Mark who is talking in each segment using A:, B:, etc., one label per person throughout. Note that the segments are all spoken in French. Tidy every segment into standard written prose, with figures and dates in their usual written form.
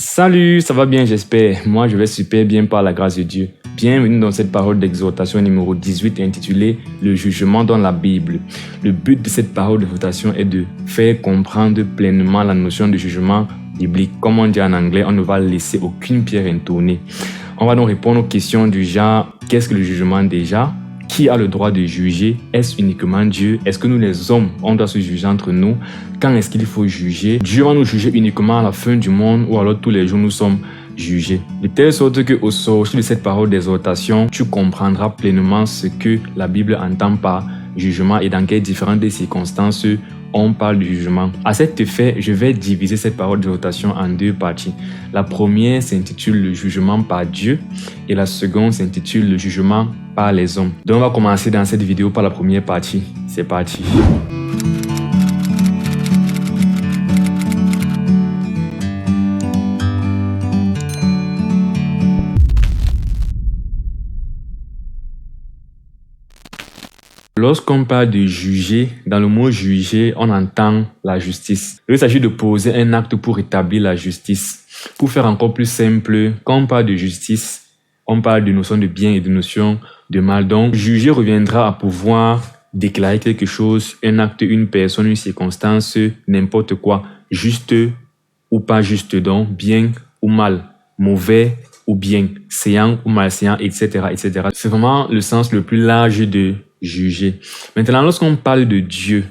A: Salut, ça va bien j'espère. Moi je vais super bien par la grâce de Dieu. Bienvenue dans cette parole d'exhortation numéro 18 intitulée « Le jugement dans la Bible ». Le but de cette parole d'exhortation est de faire comprendre pleinement la notion de jugement biblique. Comme on dit en anglais, on ne va laisser aucune pierre intournée. On va donc répondre aux questions du genre « Qu'est-ce que le jugement déjà ?» Qui a le droit de juger? Est-ce uniquement Dieu? Est-ce que nous les hommes, on doit se juger entre nous? Quand est-ce qu'il faut juger? Dieu va nous juger uniquement à la fin du monde ou alors tous les jours nous sommes jugés. De telle sorte qu'au sortir de cette parole d'exhortation, tu comprendras pleinement ce que la Bible entend par jugement et dans quelles différentes circonstances on parle du jugement. À cet effet, je vais diviser cette parole d'exhortation en deux parties. La première s'intitule le jugement par Dieu et la seconde s'intitule le jugement par les hommes. Donc on va commencer dans cette vidéo par la première partie. C'est parti. Lorsqu'on parle de juger, dans le mot juger, on entend la justice. Il s'agit de poser un acte pour établir la justice. Pour faire encore plus simple, quand on parle de justice, on parle de notion de bien et de notion de mal. Donc, juger reviendra à pouvoir déclarer quelque chose, un acte, une personne, une circonstance, n'importe quoi, juste ou pas juste, donc bien ou mal, mauvais ou bien, séant ou malséant, etc., etc. C'est vraiment le sens le plus large de juger. Maintenant, lorsqu'on parle de Dieu,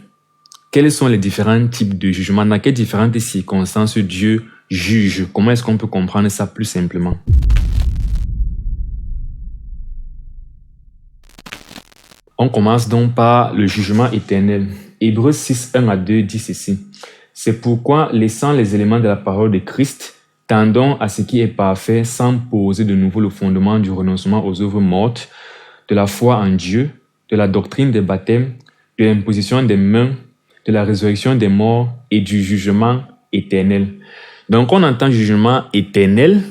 A: quels sont les différents types de jugements? Dans quelles différentes circonstances Dieu juge? Comment est-ce qu'on peut comprendre ça plus simplement? On commence donc par le jugement éternel. Hébreux 6, 1 à 2 dit ceci. C'est pourquoi, laissant les éléments de la parole de Christ, tendons à ce qui est parfait sans poser de nouveau le fondement du renoncement aux œuvres mortes, de la foi en Dieu, de la doctrine des baptêmes, de l'imposition des mains, de la résurrection des morts et du jugement éternel. Donc, on entend jugement éternel.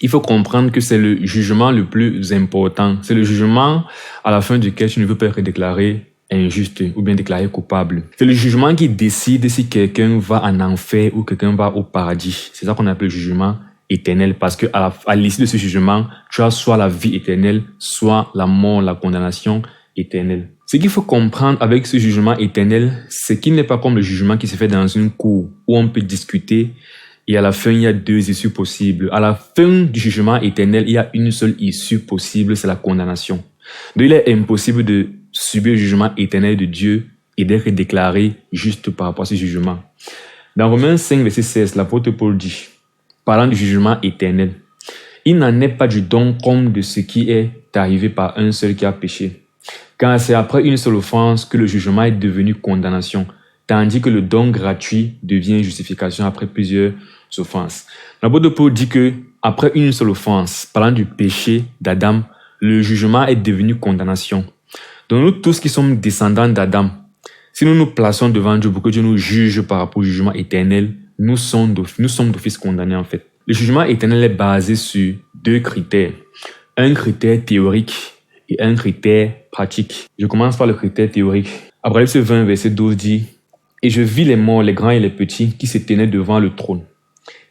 A: Il faut comprendre que c'est le jugement le plus important. C'est le jugement à la fin duquel tu ne veux pas être déclaré injuste ou bien déclaré coupable. C'est le jugement qui décide si quelqu'un va en enfer ou quelqu'un va au paradis. C'est ça qu'on appelle le jugement éternel, parce que à l'issue de ce jugement, tu as soit la vie éternelle, soit la mort, la condamnation éternelle. Ce qu'il faut comprendre avec ce jugement éternel, c'est qu'il n'est pas comme le jugement qui se fait dans une cour où on peut discuter et à la fin, il y a deux issues possibles. À la fin du jugement éternel, il y a une seule issue possible, c'est la condamnation. Donc, il est impossible de subir le jugement éternel de Dieu et d'être déclaré juste par rapport à ce jugement. Dans Romains 5, verset 16, l'apôtre Paul dit, parlant du jugement éternel, « Il n'en est pas du don comme de ce qui est arrivé par un seul qui a péché. Car c'est après une seule offense que le jugement est devenu condamnation, tandis que le don gratuit devient justification après plusieurs offenses. » L'apôtre Paul dit que après une seule offense, parlant du péché d'Adam, le jugement est devenu condamnation. Donc nous tous qui sommes descendants d'Adam, si nous nous plaçons devant Dieu pour que Dieu nous juge par rapport au jugement éternel, nous sommes d'office condamnés en fait. Le jugement éternel est basé sur deux critères. Un critère théorique et un critère pratique. Je commence par le critère théorique. Apocalypse 20, verset 12 dit « Et je vis les morts, les grands et les petits, qui se tenaient devant le trône.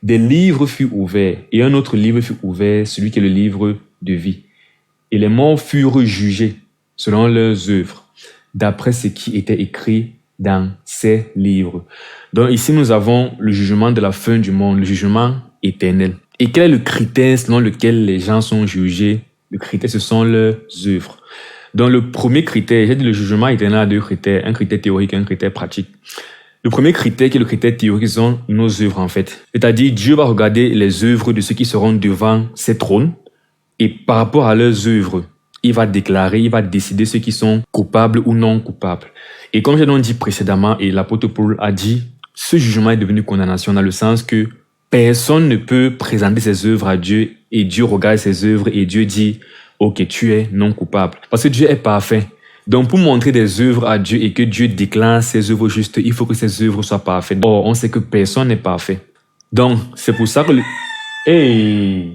A: Des livres furent ouverts, et un autre livre fut ouvert, celui qui est le livre de vie. Et les morts furent jugés selon leurs œuvres, d'après ce qui était écrit dans ces livres. » Donc ici, nous avons le jugement de la fin du monde, le jugement éternel. Et quel est le critère selon lequel les gens sont jugés? Le critère, ce sont leurs œuvres. Donc le premier critère, j'ai dit le jugement éternel a deux critères, un critère théorique et un critère pratique. Le premier critère, qui est le critère théorique, sont nos œuvres en fait. C'est-à-dire, Dieu va regarder les œuvres de ceux qui seront devant ses trônes et par rapport à leurs œuvres, il va déclarer, il va décider ceux qui sont coupables ou non coupables. Et comme j'ai donc dit précédemment, et l'apôtre Paul a dit, ce jugement est devenu condamnation dans le sens que personne ne peut présenter ses œuvres à Dieu et Dieu regarde ses œuvres et Dieu dit « Ok, tu es non coupable ». Parce que Dieu est parfait. Donc pour montrer des œuvres à Dieu et que Dieu déclare ses œuvres justes, il faut que ses œuvres soient parfaites. Or, on sait que personne n'est parfait. Donc, c'est pour ça que... Et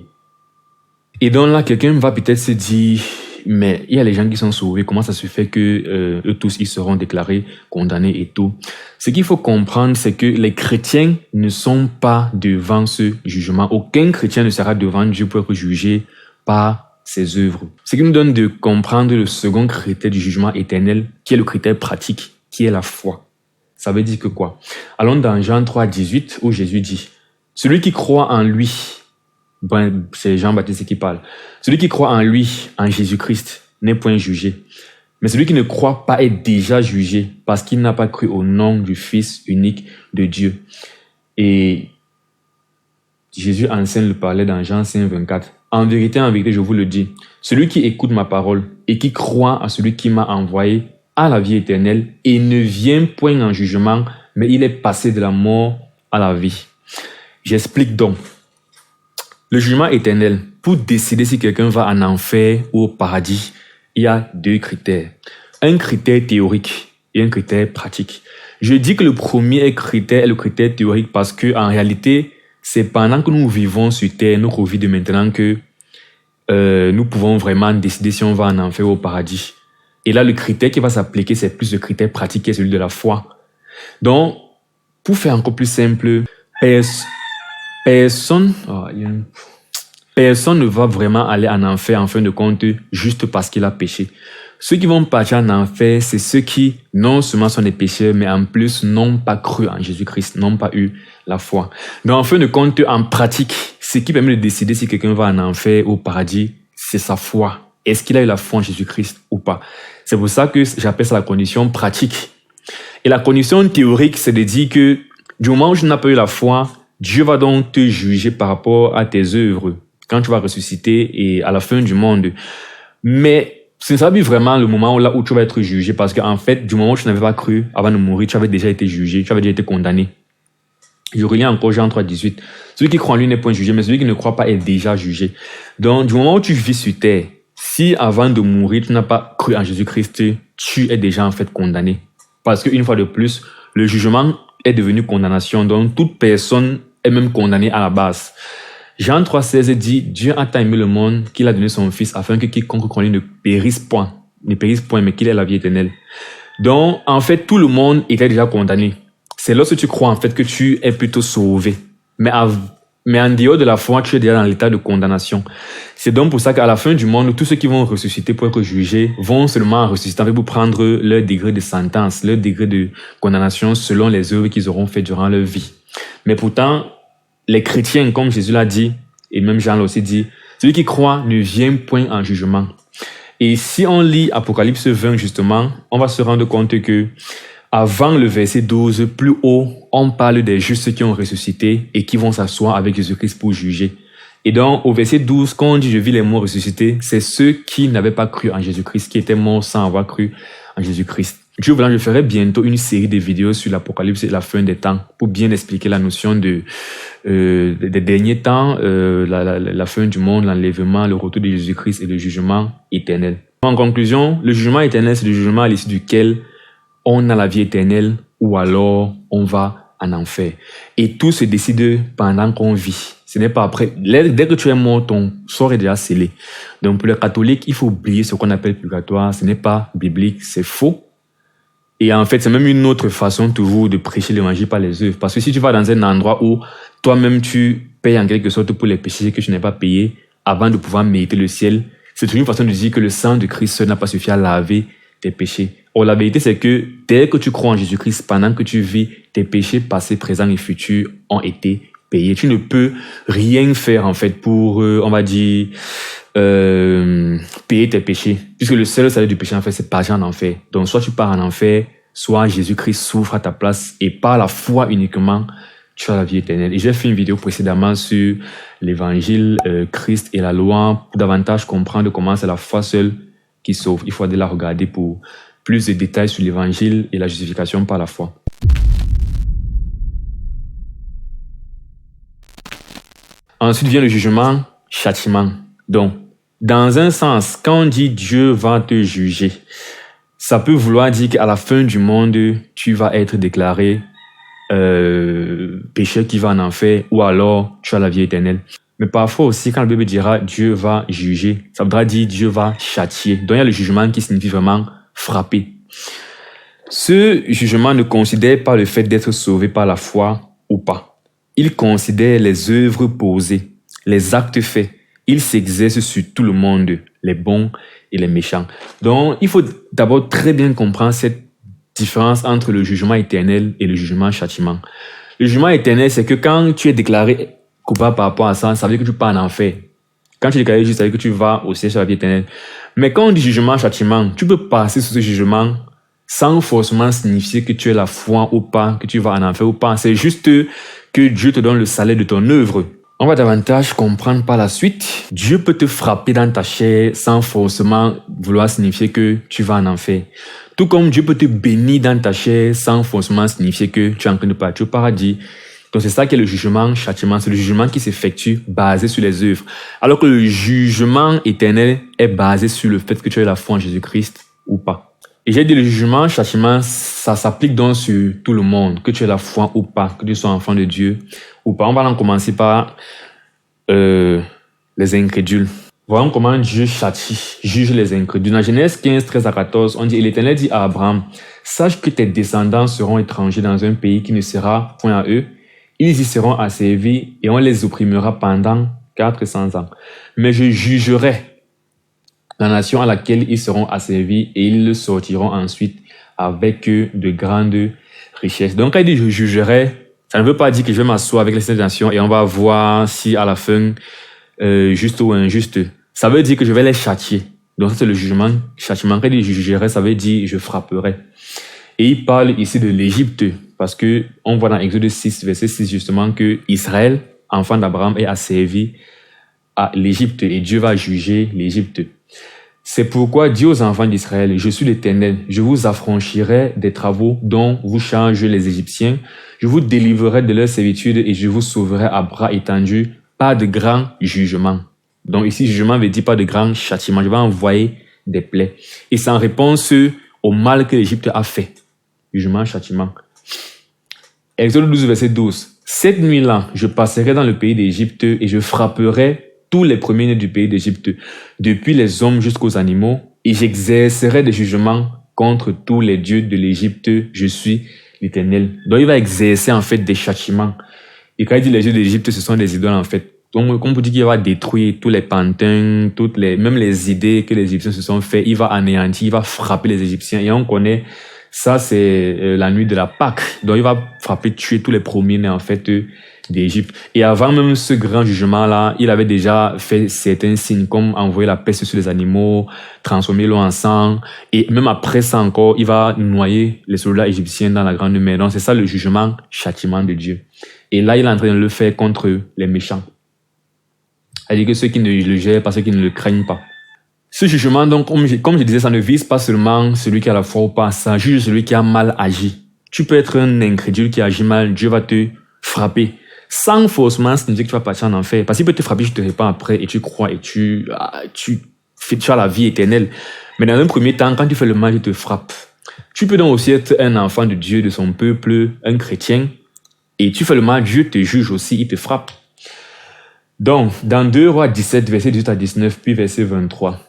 A: donc là, quelqu'un va peut-être se dire... mais il y a les gens qui sont sauvés. Comment ça se fait que eux tous, ils seront déclarés condamnés et tout? Ce qu'il faut comprendre, c'est que les chrétiens ne sont pas devant ce jugement. Aucun chrétien ne sera devant Dieu pour être jugé par ses œuvres. Ce qui nous donne de comprendre le second critère du jugement éternel, qui est le critère pratique, qui est la foi. Ça veut dire que quoi? Allons dans Jean 3, 18, où Jésus dit, « Celui qui croit en lui, » bon, c'est Jean-Baptiste qui parle, « Celui qui croit en lui, en Jésus-Christ, n'est point jugé. Mais celui qui ne croit pas est déjà jugé, parce qu'il n'a pas cru au nom du Fils unique de Dieu. » Et Jésus enseigne le parler dans Jean 5, 24. En vérité, je vous le dis, celui qui écoute ma parole et qui croit à celui qui m'a envoyé a la vie éternelle et ne vient point en jugement, mais il est passé de la mort à la vie. J'explique donc. Le jugement éternel, pour décider si quelqu'un va en enfer ou au paradis, il y a deux critères. Un critère théorique et un critère pratique. Je dis que le premier critère est le critère théorique parce que en réalité, c'est pendant que nous vivons sur Terre, notre vie de maintenant, que nous pouvons vraiment décider si on va en enfer ou au paradis. Et là, le critère qui va s'appliquer, c'est plus le critère pratique, qui est celui de la foi. Donc, pour faire encore plus simple, personne ne va vraiment aller en enfer en fin de compte juste parce qu'il a péché. Ceux qui vont partir en enfer, c'est ceux qui non seulement sont des pécheurs, mais en plus n'ont pas cru en Jésus-Christ, n'ont pas eu la foi. Donc en fin de compte, en pratique, ce qui permet de décider si quelqu'un va en enfer ou au paradis, c'est sa foi. Est-ce qu'il a eu la foi en Jésus-Christ ou pas? C'est pour ça que j'appelle ça la condition pratique. Et la condition théorique, c'est de dire que du moment où tu n'as pas eu la foi, Dieu va donc te juger par rapport à tes œuvres quand tu vas ressusciter et à la fin du monde. Mais ce ne sera plus vraiment le moment où tu vas être jugé parce qu'en fait, du moment où tu n'avais pas cru avant de mourir, tu avais déjà été jugé, tu avais déjà été condamné. Je relis encore Jean 3, 18. Celui qui croit en lui n'est point jugé, mais celui qui ne croit pas est déjà jugé. Donc, du moment où tu vis sur terre, si avant de mourir, tu n'as pas cru en Jésus-Christ, tu es déjà en fait condamné. Parce qu'une fois de plus, le jugement est devenu condamnation. Donc, toute personne est même condamnée à la base. Jean 3,16 dit, Dieu a tant aimé le monde qu'il a donné son Fils afin que quiconque croit en lui ne périsse point, mais qu'il ait la vie éternelle. Donc, en fait, tout le monde était déjà condamné. C'est lorsque tu crois en fait que tu es plutôt sauvé. Mais en dehors de la foi, tu es déjà dans l'état de condamnation. C'est donc pour ça qu'à la fin du monde, tous ceux qui vont ressusciter pour être jugés vont seulement ressusciter pour prendre leur degré de sentence, leur degré de condamnation selon les œuvres qu'ils auront fait durant leur vie. Mais pourtant, les chrétiens, comme Jésus l'a dit, et même Jean l'a aussi dit, celui qui croit ne vient point en jugement. Et si on lit Apocalypse 20 justement, on va se rendre compte que avant le verset 12, plus haut, on parle des justes qui ont ressuscité et qui vont s'asseoir avec Jésus-Christ pour juger. Et donc, au verset 12, quand on dit « Je vis les morts ressuscités », c'est ceux qui n'avaient pas cru en Jésus-Christ, qui étaient morts sans avoir cru en Jésus-Christ. Dieu voulant, je ferai bientôt une série de vidéos sur l'Apocalypse et la fin des temps pour bien expliquer la notion des derniers temps, la fin du monde, l'enlèvement, le retour de Jésus-Christ et le jugement éternel. En conclusion, le jugement éternel, c'est le jugement à l'issue duquel on a la vie éternelle ou alors on va en enfer. Et tout se décide pendant qu'on vit. Ce n'est pas après. Dès que tu es mort, ton sort est déjà scellé. Donc pour les catholiques, il faut oublier ce qu'on appelle purgatoire. Ce n'est pas biblique, c'est faux. Et en fait, c'est même une autre façon toujours de prêcher l'évangile par les œuvres. Parce que si tu vas dans un endroit où toi-même tu payes en quelque sorte pour les péchés que tu n'as pas payés avant de pouvoir mériter le ciel, c'est une façon de dire que le sang de Christ seul n'a pas suffi à laver tes péchés. Or, la vérité, c'est que dès que tu crois en Jésus-Christ, pendant que tu vis, tes péchés passés, présents et futurs ont été payés. Tu ne peux rien faire, en fait, pour, on va dire, payer tes péchés. Puisque le seul salaire du péché, en fait, c'est partir en enfer. Donc, soit tu pars en enfer, soit Jésus-Christ souffre à ta place et par la foi uniquement, tu as la vie éternelle. Et j'ai fait une vidéo précédemment sur l'évangile, Christ et la loi, pour davantage comprendre comment c'est la foi seule qui sauve. Il faut aller la regarder pour plus de détails sur l'évangile et la justification par la foi. Ensuite vient le jugement, châtiment. Donc, dans un sens, quand on dit Dieu va te juger, ça peut vouloir dire qu'à la fin du monde, tu vas être déclaré pécheur qui va en enfer ou alors tu as la vie éternelle. Mais parfois aussi, quand la Bible dira Dieu va juger, ça voudra dire Dieu va châtier. Donc il y a le jugement qui signifie vraiment frapper. Ce jugement ne considère pas le fait d'être sauvé par la foi ou pas. Il considère les œuvres posées, les actes faits. Il s'exerce sur tout le monde, les bons et les méchants. Donc, il faut d'abord très bien comprendre cette différence entre le jugement éternel et le jugement châtiment. Le jugement éternel, c'est que quand tu es déclaré coupable par rapport à ça, ça veut dire que tu pars en enfer. Quand tu es déclaré juste, ça veut dire que tu vas au ciel sur la vie éternelle. Mais quand on dit jugement châtiment, tu peux passer sur ce jugement sans forcément signifier que tu es la foi ou pas, que tu vas en enfer ou pas. C'est juste que Dieu te donne le salaire de ton œuvre. On va davantage comprendre par la suite. Dieu peut te frapper dans ta chair sans forcément vouloir signifier que tu vas en enfer. Tout comme Dieu peut te bénir dans ta chair sans forcément signifier que tu es en train de partir au paradis. Donc c'est ça qui est le jugement châtiment. C'est le jugement qui s'effectue basé sur les œuvres. Alors que le jugement éternel est basé sur le fait que tu aies la foi en Jésus-Christ ou pas. Et j'ai dit le jugement, châtiment, ça s'applique donc sur tout le monde, que tu aies la foi ou pas, que tu sois enfant de Dieu ou pas. On va en commencer par les incrédules. Voyons comment Dieu châtie, juge les incrédules. Dans Genèse 15, 13 à 14, on dit, et l'Éternel dit à Abraham, sache que tes descendants seront étrangers dans un pays qui ne sera point à eux. Ils y seront asservis et on les opprimera pendant 400 ans. Mais je jugerai la nation à laquelle ils seront asservis et ils le sortiront ensuite avec de grandes richesses. Donc, quand il dit je jugerai, ça ne veut pas dire que je vais m'asseoir avec les nations et on va voir si à la fin, juste ou injuste. Ça veut dire que je vais les châtier. Donc, ça c'est le jugement, châtiment. Quand il dit je jugerai, ça veut dire je frapperai. Et il parle ici de l'Égypte parce que on voit dans Exode 6, verset 6 justement que Israël, enfant d'Abraham, est asservi à l'Égypte et Dieu va juger l'Égypte. C'est pourquoi dit aux enfants d'Israël, je suis l'Éternel, je vous affranchirai des travaux dont vous chargent les Égyptiens, je vous délivrerai de leur servitude et je vous sauverai à bras étendus, pas de grand jugement. Donc ici, jugement veut dire pas de grand châtiment, je vais envoyer des plaies. Et c'est en réponse au mal que l'Égypte a fait. Jugement, châtiment. Exode 12, verset 12. Cette nuit-là, je passerai dans le pays d'Égypte et je frapperai tous les premiers-nés du pays d'Égypte, depuis les hommes jusqu'aux animaux, et j'exercerai des jugements contre tous les dieux de l'Égypte. Je suis l'Éternel. Donc il va exercer en fait des châtiments. Et quand il dit les dieux de l'Égypte, ce sont des idoles en fait. Donc comme on dit qu'il va détruire tous les pantins, même les idées que les Égyptiens se sont fait, il va anéantir, il va frapper les Égyptiens. Et on connaît, ça c'est la nuit de la Pâque. Donc il va frapper, tuer tous les premiers-nés en fait d'Égypte. Et avant même ce grand jugement-là, il avait déjà fait certains signes comme envoyer la peste sur les animaux, transformer l'eau en sang. Et même après ça encore, il va noyer les soldats égyptiens dans la grande mer. Donc c'est ça le jugement, châtiment de Dieu. Et là, il est en train de le faire contre les méchants. C'est-à-dire que ceux qui ne le gèrent pas, ceux qui ne le craignent pas. Ce jugement, donc, comme je disais, ça ne vise pas seulement celui qui a la foi ou pas, ça juge celui qui a mal agi. Tu peux être un incrédule qui agit mal, Dieu va te frapper. Sans forcément signifier que tu vas partir en enfer. Parce qu'il peut te frapper, je te répands après, et tu crois, et tu as la vie éternelle. Mais dans un premier temps, quand tu fais le mal, il te frappe. Tu peux donc aussi être un enfant de Dieu, de son peuple, un chrétien, et tu fais le mal, Dieu te juge aussi, il te frappe. Donc, dans 2 Rois 17, verset 18 à 19, puis verset 23,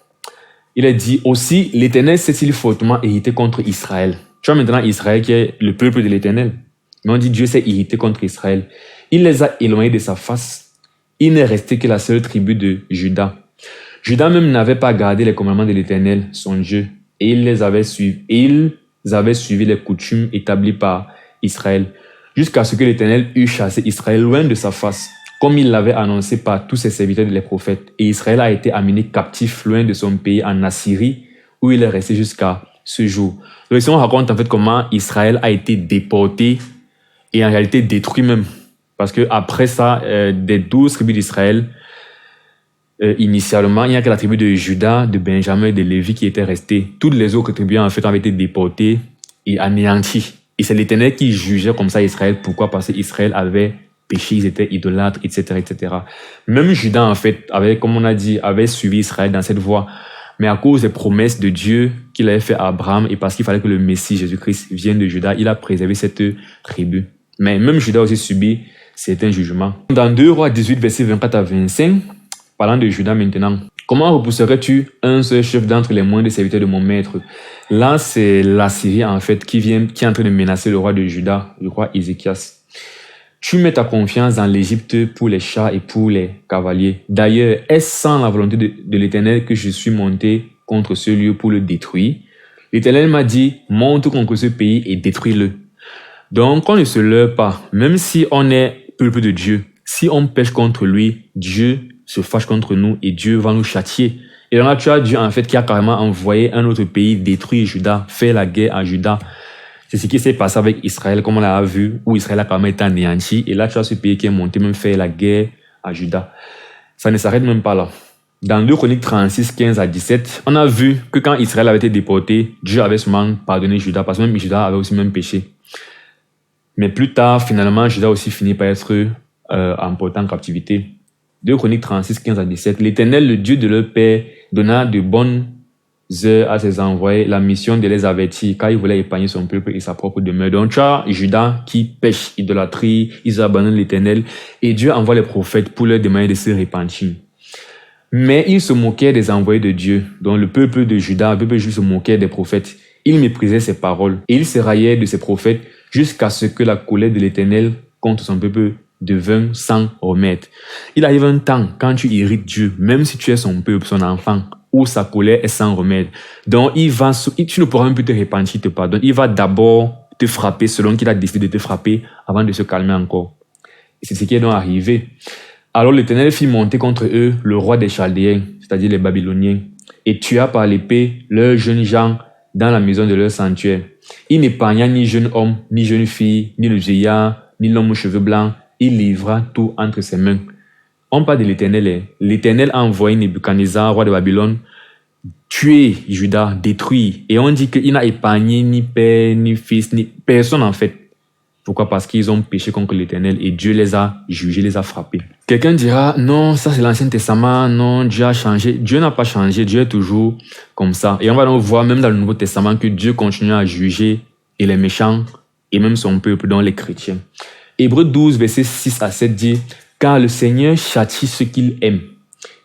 A: il est dit, aussi, l'Éternel s'est-il fortement irrité contre Israël. Tu vois maintenant Israël qui est le peuple de l'Éternel. Mais on dit Dieu s'est irrité contre Israël. Il les a éloignés de sa face. Il n'est resté que la seule tribu de Juda. Juda même n'avait pas gardé les commandements de l'Éternel, son Dieu, et ils avaient suivi les coutumes établies par Israël, jusqu'à ce que l'Éternel eût chassé Israël loin de sa face, comme il l'avait annoncé par tous ses serviteurs les prophètes. Et Israël a été amené captif loin de son pays en Assyrie, où il est resté jusqu'à ce jour. Donc ici on raconte en fait comment Israël a été déporté et en réalité détruit même. Parce que après ça, des 12 tribus d'Israël, initialement, il n'y a que la tribu de Juda, de Benjamin et de Lévi qui étaient restées. Toutes les autres tribus, en fait, avaient été déportées et anéanties. Et c'est l'Éternel qui jugeait comme ça Israël. Pourquoi? Parce qu'Israël avait péché, ils étaient idolâtres, etc., etc. Même Juda, en fait, comme on a dit, avait suivi Israël dans cette voie. Mais à cause des promesses de Dieu qu'il avait fait à Abraham et parce qu'il fallait que le Messie, Jésus-Christ, vienne de Juda, il a préservé cette tribu. Mais même Juda a aussi subi c'est un jugement. Dans 2 Rois 18, versets 24 à 25, parlant de Juda maintenant, comment repousserais-tu un seul chef d'entre les moindres serviteurs de mon maître? Là, c'est l'Assyrie en fait qui est en train de menacer le roi de Juda, le roi Ézéchias. Tu mets ta confiance dans l'Égypte pour les chars et pour les cavaliers. D'ailleurs, est-ce sans la volonté de l'Éternel que je suis monté contre ce lieu pour le détruire? L'Éternel m'a dit, monte contre ce pays et détruis-le. Donc, on ne se leurre pas. Même si on est peuple de Dieu, si on pêche contre lui, Dieu se fâche contre nous et Dieu va nous châtier. Et là, tu as Dieu en fait qui a carrément envoyé un autre pays détruire Juda, faire la guerre à Juda. C'est ce qui s'est passé avec Israël, comme on l'a vu, où Israël a carrément été anéanti. Et là, tu as ce pays qui est monté même faire la guerre à Juda. Ça ne s'arrête même pas là. Dans 2 Chroniques 36, 15 à 17, on a vu que quand Israël avait été déporté, Dieu avait seulement pardonné Juda, parce que même Juda avait aussi même péché. Mais plus tard, finalement, Juda aussi finit par être emporté en captivité. 2 Chroniques 36, 15 à 17, l'Éternel, le Dieu de leur père, donna de bonnes heures à ses envoyés la mission de les avertir, car il voulait épargner son peuple et sa propre demeure. Donc tu as Juda qui pêche, idolâtrie, ils abandonnent l'Éternel, et Dieu envoie les prophètes pour leur demander de se repentir. Mais ils se moquaient des envoyés de Dieu. Donc le peuple de Juda, le peuple juif se moquait des prophètes. Ils méprisaient ses paroles, et ils se raillaient de ses prophètes jusqu'à ce que la colère de l'Éternel contre son peuple devint sans remède. Il arrive un temps quand tu irrites Dieu, même si tu es son peuple, son enfant, où sa colère est sans remède. Donc tu ne pourras même plus te repentir, te pardonner. Il va d'abord te frapper selon qu'il a décidé de te frapper avant de se calmer encore. Et c'est ce qui est donc arrivé. Alors l'Éternel fit monter contre eux le roi des Chaldéens, c'est-à-dire les Babyloniens, et tua par l'épée leurs jeunes gens dans la maison de leur sanctuaire. Il n'épargna ni jeune homme, ni jeune fille, ni le vieillard, ni l'homme aux cheveux blancs. Il livra tout entre ses mains. On parle de l'Éternel. L'Éternel a envoyé Nebuchadnezzar, roi de Babylone, tuer Juda, détruire. Et on dit qu'il n'a épargné ni père, ni fils, ni personne en fait. Pourquoi? Parce qu'ils ont péché contre l'Éternel et Dieu les a jugés, les a frappés. Quelqu'un dira, non, ça c'est l'Ancien Testament, non, Dieu a changé. Dieu n'a pas changé, Dieu est toujours comme ça. Et on va donc voir même dans le Nouveau Testament que Dieu continue à juger et les méchants et même son peuple, dont les chrétiens. Hébreux 12, versets 6 à 7 dit, « Car le Seigneur châtie ceux qu'il aime,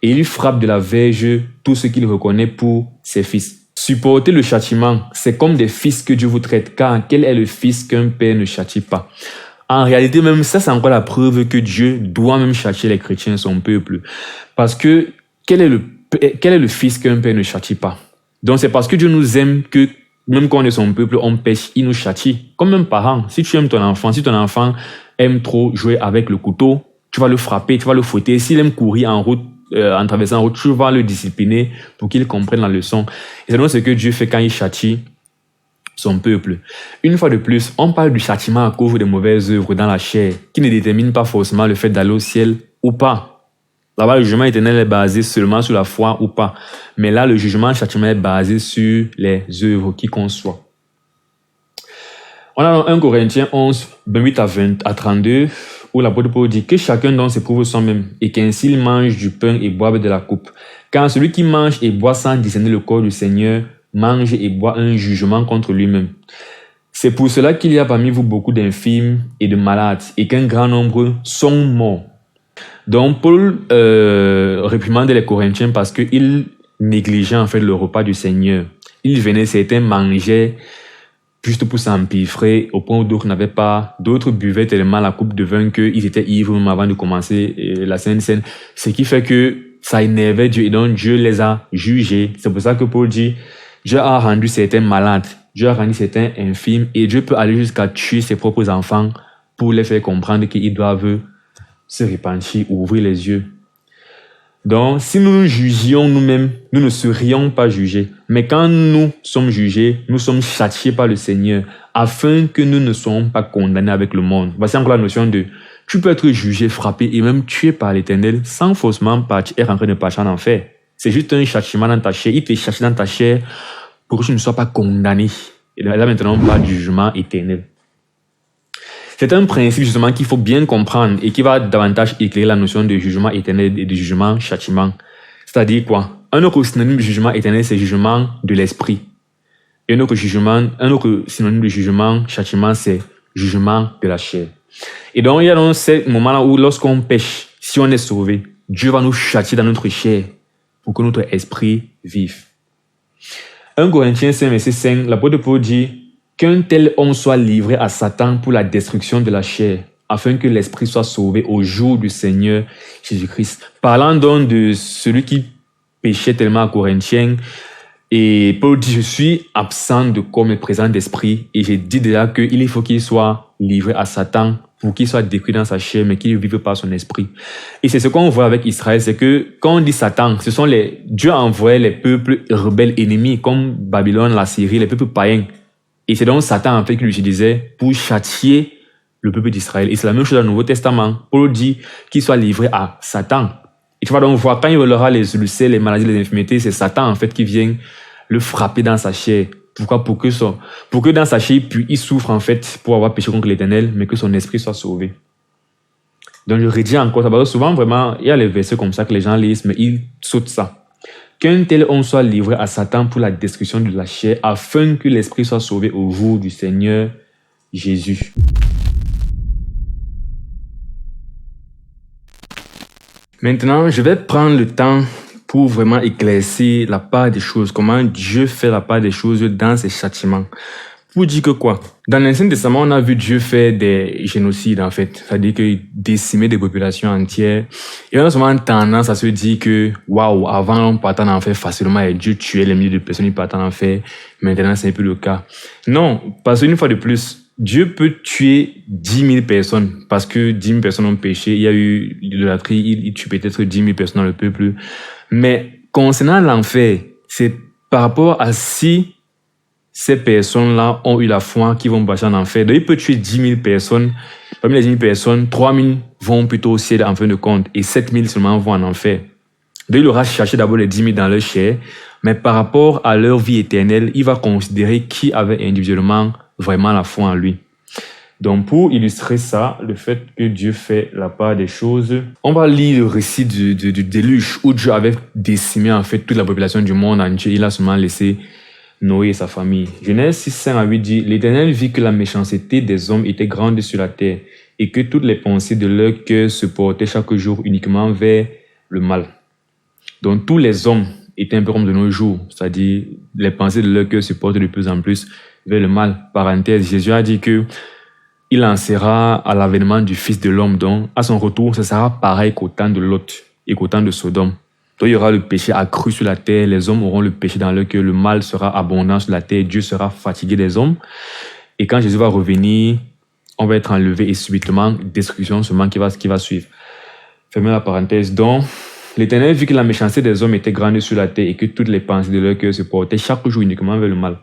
A: et il frappe de la verge tout ce qu'il reconnaît pour ses fils. » Supporter le châtiment, c'est comme des fils que Dieu vous traite, car quel est le fils qu'un père ne châtie pas? En réalité, même ça, c'est encore la preuve que Dieu doit même châtier les chrétiens, son peuple. Parce que quel est le fils qu'un père ne châtie pas? Donc c'est parce que Dieu nous aime que même quand on est son peuple, on pêche, il nous châtie. Comme un parent, si tu aimes ton enfant, si ton enfant aime trop jouer avec le couteau, tu vas le frapper, tu vas le fouetter. S'il aime courir en route, en traversant la route, tu vas le discipliner pour qu'il comprenne la leçon. Et c'est donc ce que Dieu fait quand il châtie son peuple. Une fois de plus, on parle du châtiment à cause des mauvaises œuvres dans la chair, qui ne détermine pas forcément le fait d'aller au ciel ou pas. Là-bas, le jugement éternel est basé seulement sur la foi ou pas. Mais là, le jugement, le châtiment est basé sur les œuvres qui conçoit. On a dans 1 Corinthiens 11, 28 à 32, où l'apôtre Paul dit que chacun donc s'éprouve soi-même, et qu'ainsi il mange du pain et boive de la coupe. Car celui qui mange et boit sans discerner le corps du Seigneur, mange et boit un jugement contre lui-même. C'est pour cela qu'il y a parmi vous beaucoup d'infirmes et de malades, et qu'un grand nombre sont morts. Donc Paul réprimande les Corinthiens parce qu'ils négligeaient en fait le repas du Seigneur. Ils venaient, certains mangeaient juste pour s'empiffrer, au point où d'autres n'avaient pas, d'autres buvaient tellement la coupe de vin qu'ils étaient ivres même avant de commencer la Sainte Seine. Ce qui fait que ça énervait Dieu et donc Dieu les a jugés. C'est pour ça que Paul dit, Dieu a rendu certains malades, Dieu a rendu certains infirmes et Dieu peut aller jusqu'à tuer ses propres enfants pour les faire comprendre qu'ils doivent se repentir, ouvrir les yeux. Donc, si nous nous jugions nous-mêmes, nous ne serions pas jugés. Mais quand nous sommes jugés, nous sommes châtiés par le Seigneur, afin que nous ne soyons pas condamnés avec le monde. Voici encore la notion de, tu peux être jugé, frappé et même tué par l'Éternel sans forcément être en train de partir en enfer. C'est juste un châtiment dans ta chair. Il te châtie dans ta chair pour que tu ne sois pas condamné. Et là maintenant, on parle du jugement éternel. C'est un principe justement qu'il faut bien comprendre et qui va davantage éclairer la notion de jugement éternel et de jugement châtiment. C'est-à-dire quoi? Un autre synonyme de jugement éternel, c'est jugement de l'esprit. Et un autre synonyme de jugement châtiment, c'est jugement de la chair. Et donc, il y a donc ces moments-là où lorsqu'on pêche, si on est sauvé, Dieu va nous châtier dans notre chair pour que notre esprit vive. 1 Corinthiens 5, verset 5, l'apôtre Paul dit qu'un tel homme soit livré à Satan pour la destruction de la chair, afin que l'esprit soit sauvé au jour du Seigneur Jésus-Christ. Parlant donc de celui qui péchait tellement à Corinthiens, et Paul dit, je suis absent de corps mais présent d'esprit, et j'ai dit déjà qu'il faut qu'il soit livré à Satan pour qu'il soit détruit dans sa chair, mais qu'il vive par son esprit. Et c'est ce qu'on voit avec Israël, c'est que quand on dit Satan, ce sont Dieu a envoyé les peuples rebelles ennemis, comme Babylone, la Syrie, les peuples païens. Et c'est donc Satan, en fait, qui l'utilisait pour châtier le peuple d'Israël. Et c'est la même chose dans le Nouveau Testament. Paul dit qu'il soit livré à Satan. Et tu vas donc voir, quand il aura les ulcères, les maladies, les infirmités, c'est Satan, en fait, qui vient le frapper dans sa chair. Pourquoi? Pour que dans sa chair, puis il souffre, en fait, pour avoir péché contre l'Éternel, mais que son esprit soit sauvé. Donc, je redis encore ça, parce que souvent, vraiment, il y a les versets comme ça que les gens lisent, mais ils sautent ça. Qu'un tel homme soit livré à Satan pour la destruction de la chair, afin que l'esprit soit sauvé au jour du Seigneur Jésus. Maintenant, je vais prendre le temps pour vraiment éclaircir la part des choses, comment Dieu fait la part des choses dans ses châtiments. Pour dire que quoi? Dans l'Ancien Testament, on a vu Dieu faire des génocides, en fait. C'est-à-dire qu'il décimait des populations entières. Et on a souvent tendance à se dire que, waouh, avant, on partait en enfer facilement et Dieu tuait les milliers de personnes, il partait en enfer. Maintenant, c'est un peu le cas. Non, parce qu'une fois de plus, Dieu peut tuer 10 000 personnes parce que 10 000 personnes ont péché. Il y a eu l'idolâtrie, il tue peut-être 10 000 personnes dans le peuple. Mais concernant l'enfer, c'est par rapport à si ces personnes-là ont eu la foi qui vont passer en enfer. Donc, il peut tuer 10 000 personnes. Parmi les 10 000 personnes, 3 000 vont plutôt au ciel en fin de compte et 7 000 seulement vont en enfer. Donc, il aura cherché d'abord les 10 000 dans leur chair, mais par rapport à leur vie éternelle, il va considérer qui avait individuellement vraiment la foi en lui. Donc, pour illustrer ça, le fait que Dieu fait la part des choses, on va lire le récit du déluge où Dieu avait décimé en fait toute la population du monde entier. Il a seulement laissé Noé et sa famille. Genèse 6, 5 à 8 dit, l'Éternel vit que la méchanceté des hommes était grande sur la terre et que toutes les pensées de leur cœur se portaient chaque jour uniquement vers le mal. Donc, tous les hommes étaient un peu comme de nos jours, c'est-à-dire les pensées de leur cœur se portent de plus en plus vers le mal. Parenthèse, Jésus a dit que il lancera à l'avènement du Fils de l'homme, donc à son retour, ce sera pareil qu'au temps de Lot et qu'au temps de Sodome. Donc il y aura le péché accru sur la terre, les hommes auront le péché dans leur cœur, le mal sera abondant sur la terre, Dieu sera fatigué des hommes. Et quand Jésus va revenir, on va être enlevé et subitement, destruction seulement qui va suivre. Fermez la parenthèse. Donc, l'Éternel vit que la méchanceté des hommes était grande sur la terre et que toutes les pensées de leur cœur se portaient chaque jour uniquement vers le mal.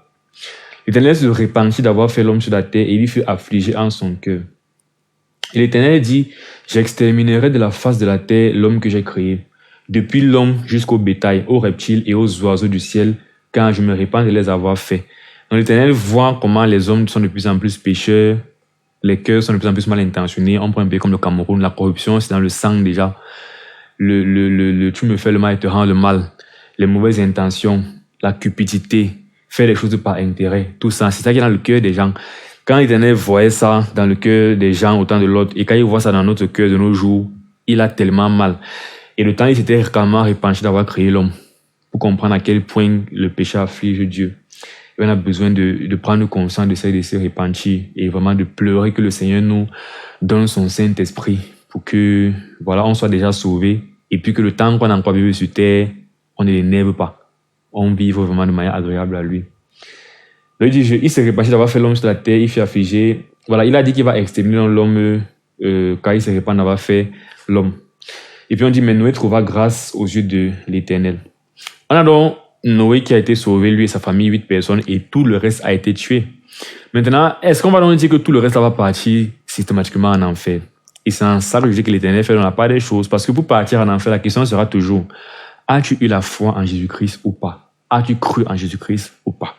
A: L'Éternel se repentit d'avoir fait l'homme sur la terre et il fut affligé en son cœur. Et l'Éternel dit, j'exterminerai de la face de la terre l'homme que j'ai créé, depuis l'homme jusqu'au bétail, aux reptiles et aux oiseaux du ciel, car je me répands de les avoir faits. Donc l'Éternel voit comment les hommes sont de plus en plus pécheurs, les cœurs sont de plus en plus mal intentionnés. On prend un pays comme le Cameroun, la corruption c'est dans le sang déjà. Tu me fais le mal et te rends le mal. Les mauvaises intentions, la cupidité, faire les choses par intérêt, tout ça, c'est ça qui est dans le cœur des gens. Quand l'Éternel voyait ça dans le cœur des gens au temps de l'autre, et quand il voit ça dans notre cœur de nos jours, il a tellement mal. Et le temps, il s'était carrément repenti d'avoir créé l'homme, pour comprendre à quel point le péché afflige Dieu. Et on a besoin de prendre conscience de ça et de se repentir, et vraiment de pleurer que le Seigneur nous donne son Saint-Esprit, pour que, voilà, on soit déjà sauvés, et puis que le temps qu'on a encore vécu sur terre, on ne l'énerve pas. On vive vraiment de manière agréable à lui. Donc, il s'est repenti d'avoir fait l'homme sur la terre, il fut affligé. Voilà, il a dit qu'il va exterminer l'homme quand il s'est repenti d'avoir fait l'homme. Et puis on dit, mais Noé trouva grâce aux yeux de l'Éternel. On a donc Noé qui a été sauvé, lui et sa famille, 8 personnes, et tout le reste a été tué. Maintenant, est-ce qu'on va donc dire que tout le reste va partir systématiquement en enfer? Et c'est en ça que je dis que l'Éternel fait dans la part des choses. Parce que pour partir en enfer, la question sera toujours, as-tu eu la foi en Jésus-Christ ou pas? As-tu cru en Jésus-Christ ou pas?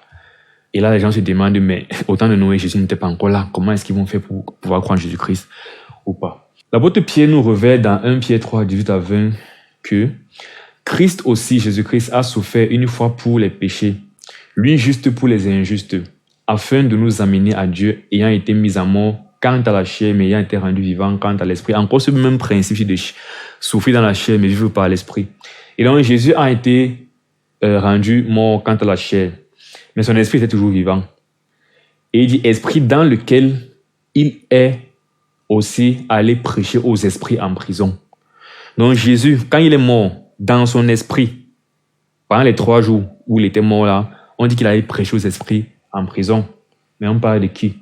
A: Et là, les gens se demandent, mais au temps de Noé, Jésus n'était pas encore là. Comment est-ce qu'ils vont faire pour pouvoir croire en Jésus-Christ ou pas? L'apôtre Pierre nous révèle dans 1 Pierre 3, 18 à 20 que Christ aussi, Jésus-Christ, a souffert une fois pour les péchés, lui juste pour les injustes, afin de nous amener à Dieu, ayant été mis à mort quant à la chair, mais ayant été rendu vivant quant à l'esprit. Encore ce même principe de souffrir dans la chair, mais vivre par l'esprit. Et donc, Jésus a été rendu mort quant à la chair, mais son esprit était toujours vivant. Et il dit esprit dans lequel il est aussi allé prêcher aux esprits en prison. Donc Jésus, quand il est mort, dans son esprit, pendant les 3 jours où il était mort là, on dit qu'il allait prêcher aux esprits en prison. Mais on parle de qui?